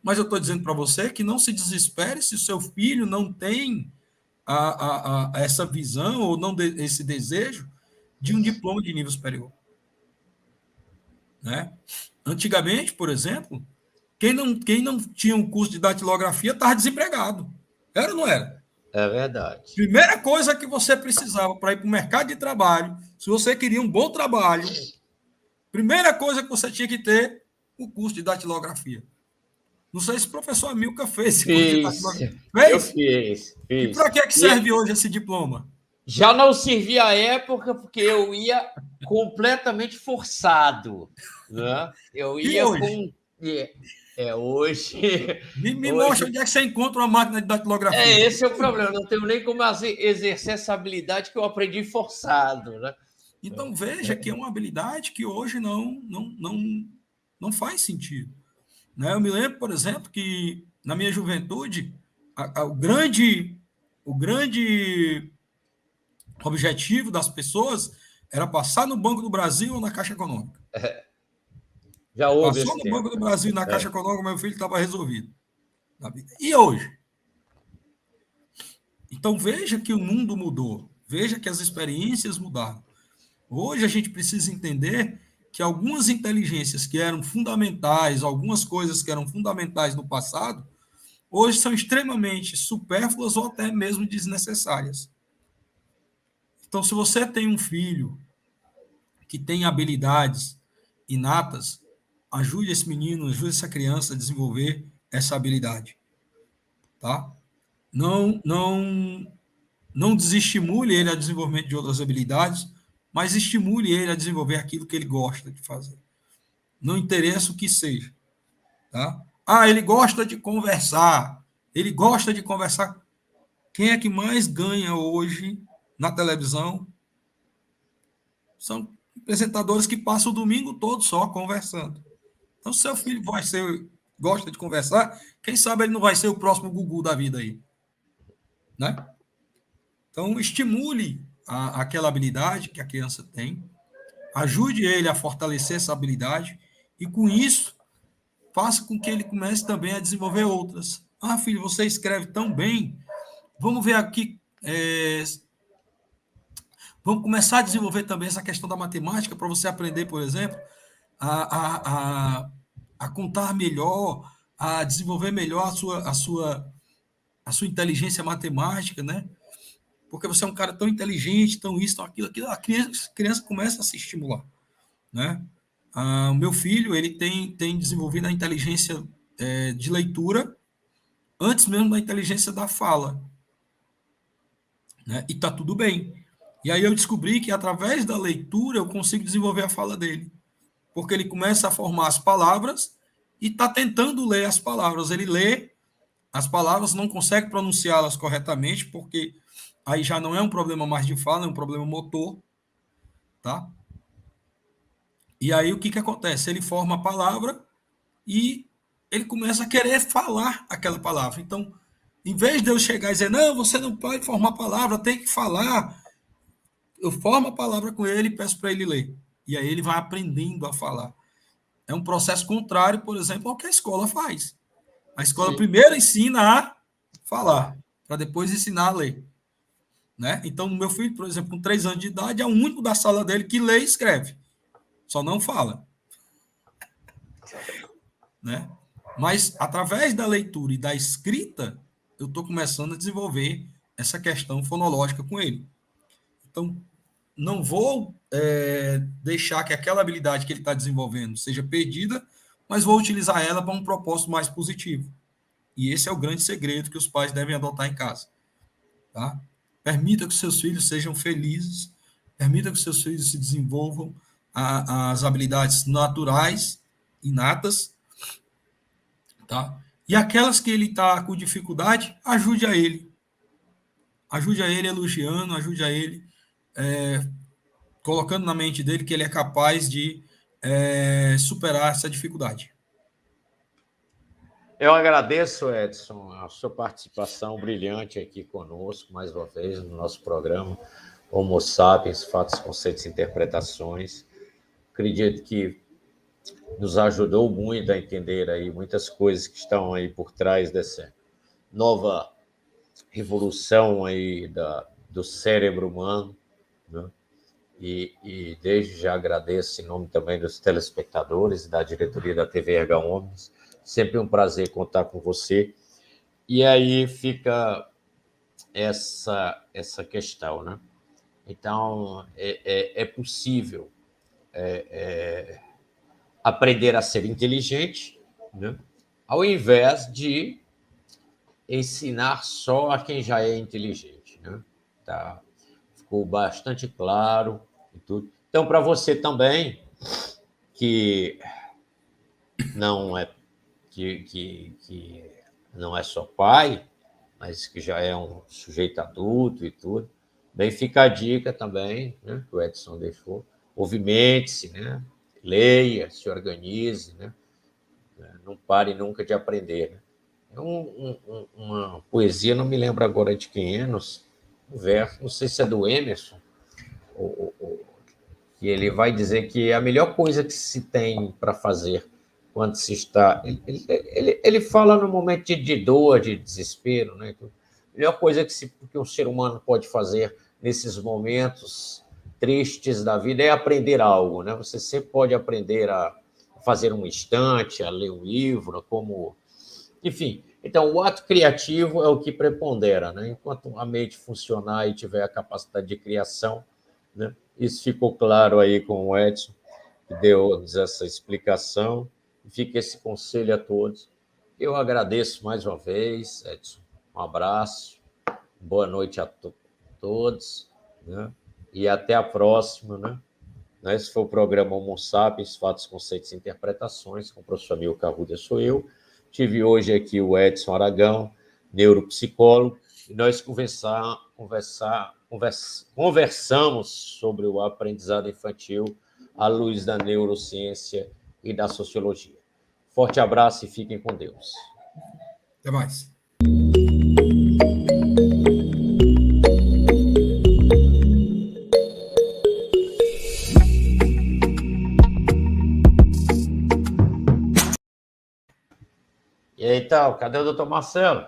Mas eu estou dizendo para você que não se desespere se o seu filho não tem essa visão ou não esse desejo de um diploma de nível superior. Né? Antigamente, por exemplo, quem não tinha um curso de datilografia estava desempregado. Era ou não era? É verdade. Primeira coisa que você precisava para ir para o mercado de trabalho, se você queria um bom trabalho, primeira coisa que você tinha que ter, o curso de datilografia. Não sei se o professor Amilcar fez esse curso de datilografia. Eu Fez? fiz. E para que serve hoje esse diploma? Já não servia à época, porque eu ia completamente forçado. Né? Eu ia hoje? Hoje. Me Hoje mostra onde é que você encontra uma máquina de datilografia. esse é o problema. Não tenho nem como exercer essa habilidade que eu aprendi forçado. Né? Então veja que é uma habilidade que hoje não faz sentido. Né? Eu me lembro, por exemplo, que na minha juventude, o grande objetivo das pessoas era passar no Banco do Brasil ou na Caixa Econômica. Já houve Passou esse no tempo. Banco do Brasil e na Caixa Econômica, meu filho estava resolvido. E hoje? Então veja que o mundo mudou, veja que as experiências mudaram. Hoje a gente precisa entender que algumas inteligências que eram fundamentais, algumas coisas que eram fundamentais no passado, hoje são extremamente supérfluas ou até mesmo desnecessárias. Então, se você tem um filho que tem habilidades inatas, ajude esse menino, ajude essa criança a desenvolver essa habilidade, tá? Não desestimule ele a desenvolvimento de outras habilidades, mas estimule ele a desenvolver aquilo que ele gosta de fazer. Não interessa o que seja, tá? Ele gosta de conversar. Ele gosta de conversar. Quem é que mais ganha hoje na televisão? São apresentadores que passam o domingo todo só conversando. Então, se seu filho gosta de conversar, quem sabe ele não vai ser o próximo Gugu da vida aí, né? Então, estimule aquela habilidade que a criança tem, ajude ele a fortalecer essa habilidade e, com isso, faça com que ele comece também a desenvolver outras. Filho, você escreve tão bem, vamos ver aqui, vamos começar a desenvolver também essa questão da matemática para você aprender, por exemplo, a contar melhor, a desenvolver melhor a sua inteligência matemática, né? Porque você é um cara tão inteligente, tão isso, tão aquilo, a criança começa a se estimular, né? O meu filho, ele tem desenvolvido a inteligência de leitura antes mesmo da inteligência da fala, né? E tá tudo bem. E aí eu descobri que através da leitura eu consigo desenvolver a fala dele, porque ele começa a formar as palavras e está tentando ler as palavras. Ele lê as palavras não consegue pronunciá-las corretamente, porque aí já não é um problema mais de fala, é um problema motor, tá? E aí o que que acontece? Ele forma a palavra e ele começa a querer falar aquela palavra. Então, em vez de eu chegar e dizer, não, você não pode formar palavra, tem que falar, eu formo a palavra com ele e peço para ele ler. E aí ele vai aprendendo a falar. É um processo contrário, por exemplo, ao que a escola faz. A escola Sim. primeiro ensina a falar, para depois ensinar a ler. Né? Então, o meu filho, por exemplo, com 3 anos de idade, é o único da sala dele que lê e escreve. Só não fala. Né? Mas, através da leitura e da escrita, eu estou começando a desenvolver essa questão fonológica com ele. Então, não vou deixar que aquela habilidade que ele está desenvolvendo seja perdida, mas vou utilizar ela para um propósito mais positivo. E esse é o grande segredo que os pais devem adotar em casa. Tá? Permita que seus filhos sejam felizes, permita que seus filhos se desenvolvam as habilidades naturais, inatas, tá? E aquelas que ele está com dificuldade, ajude a ele. Ajude a ele elogiando, ajude a ele colocando na mente dele que ele é capaz de superar essa dificuldade. Eu agradeço, Edson, a sua participação brilhante aqui conosco, mais uma vez, no nosso programa Homo Sapiens, Fatos, Conceitos e Interpretações. Acredito que nos ajudou muito a entender aí muitas coisas que estão aí por trás dessa nova revolução aí do cérebro humano, né? E desde já agradeço em nome também dos telespectadores e da diretoria da TV RH Omnis. Sempre um prazer contar com você. E aí fica essa questão, né? Então, é possível aprender a ser inteligente, né? Ao invés de ensinar só a quem já é inteligente, né? Tá? Ficou bastante claro e tudo. Então, para você também, que não é que não é só pai, mas que já é um sujeito adulto e tudo, bem, fica a dica também, né, que o Edson deixou, movimente-se, né, leia, se organize, né, não pare nunca de aprender. Né. É uma poesia, não me lembro agora de quem é, um verso, não sei se é do Emerson, que ele vai dizer que a melhor coisa que se tem para fazer quando se está... Ele fala no momento de dor, de desespero, né? A melhor coisa que um ser humano pode fazer nesses momentos tristes da vida é aprender algo, né? Você sempre pode aprender a fazer uma estante, a ler um livro, como... Enfim, então o ato criativo é o que prepondera, né? Enquanto a mente funcionar e tiver a capacidade de criação, né? Isso ficou claro aí com o Edson, que deu essa explicação. Fica esse conselho a todos. Eu agradeço mais uma vez, Edson. Um abraço, boa noite a todos, né? E até a próxima, né? Esse foi o programa Homo Sapiens, Fatos, Conceitos e Interpretações, com o professor Amilcar Arruda, sou eu. Tive hoje aqui o Edson Aragão, neuropsicólogo, e nós conversamos sobre o aprendizado infantil à luz da neurociência e da sociologia. Forte abraço e fiquem com Deus. Até mais. E aí, tal, cadê o doutor Marcelo?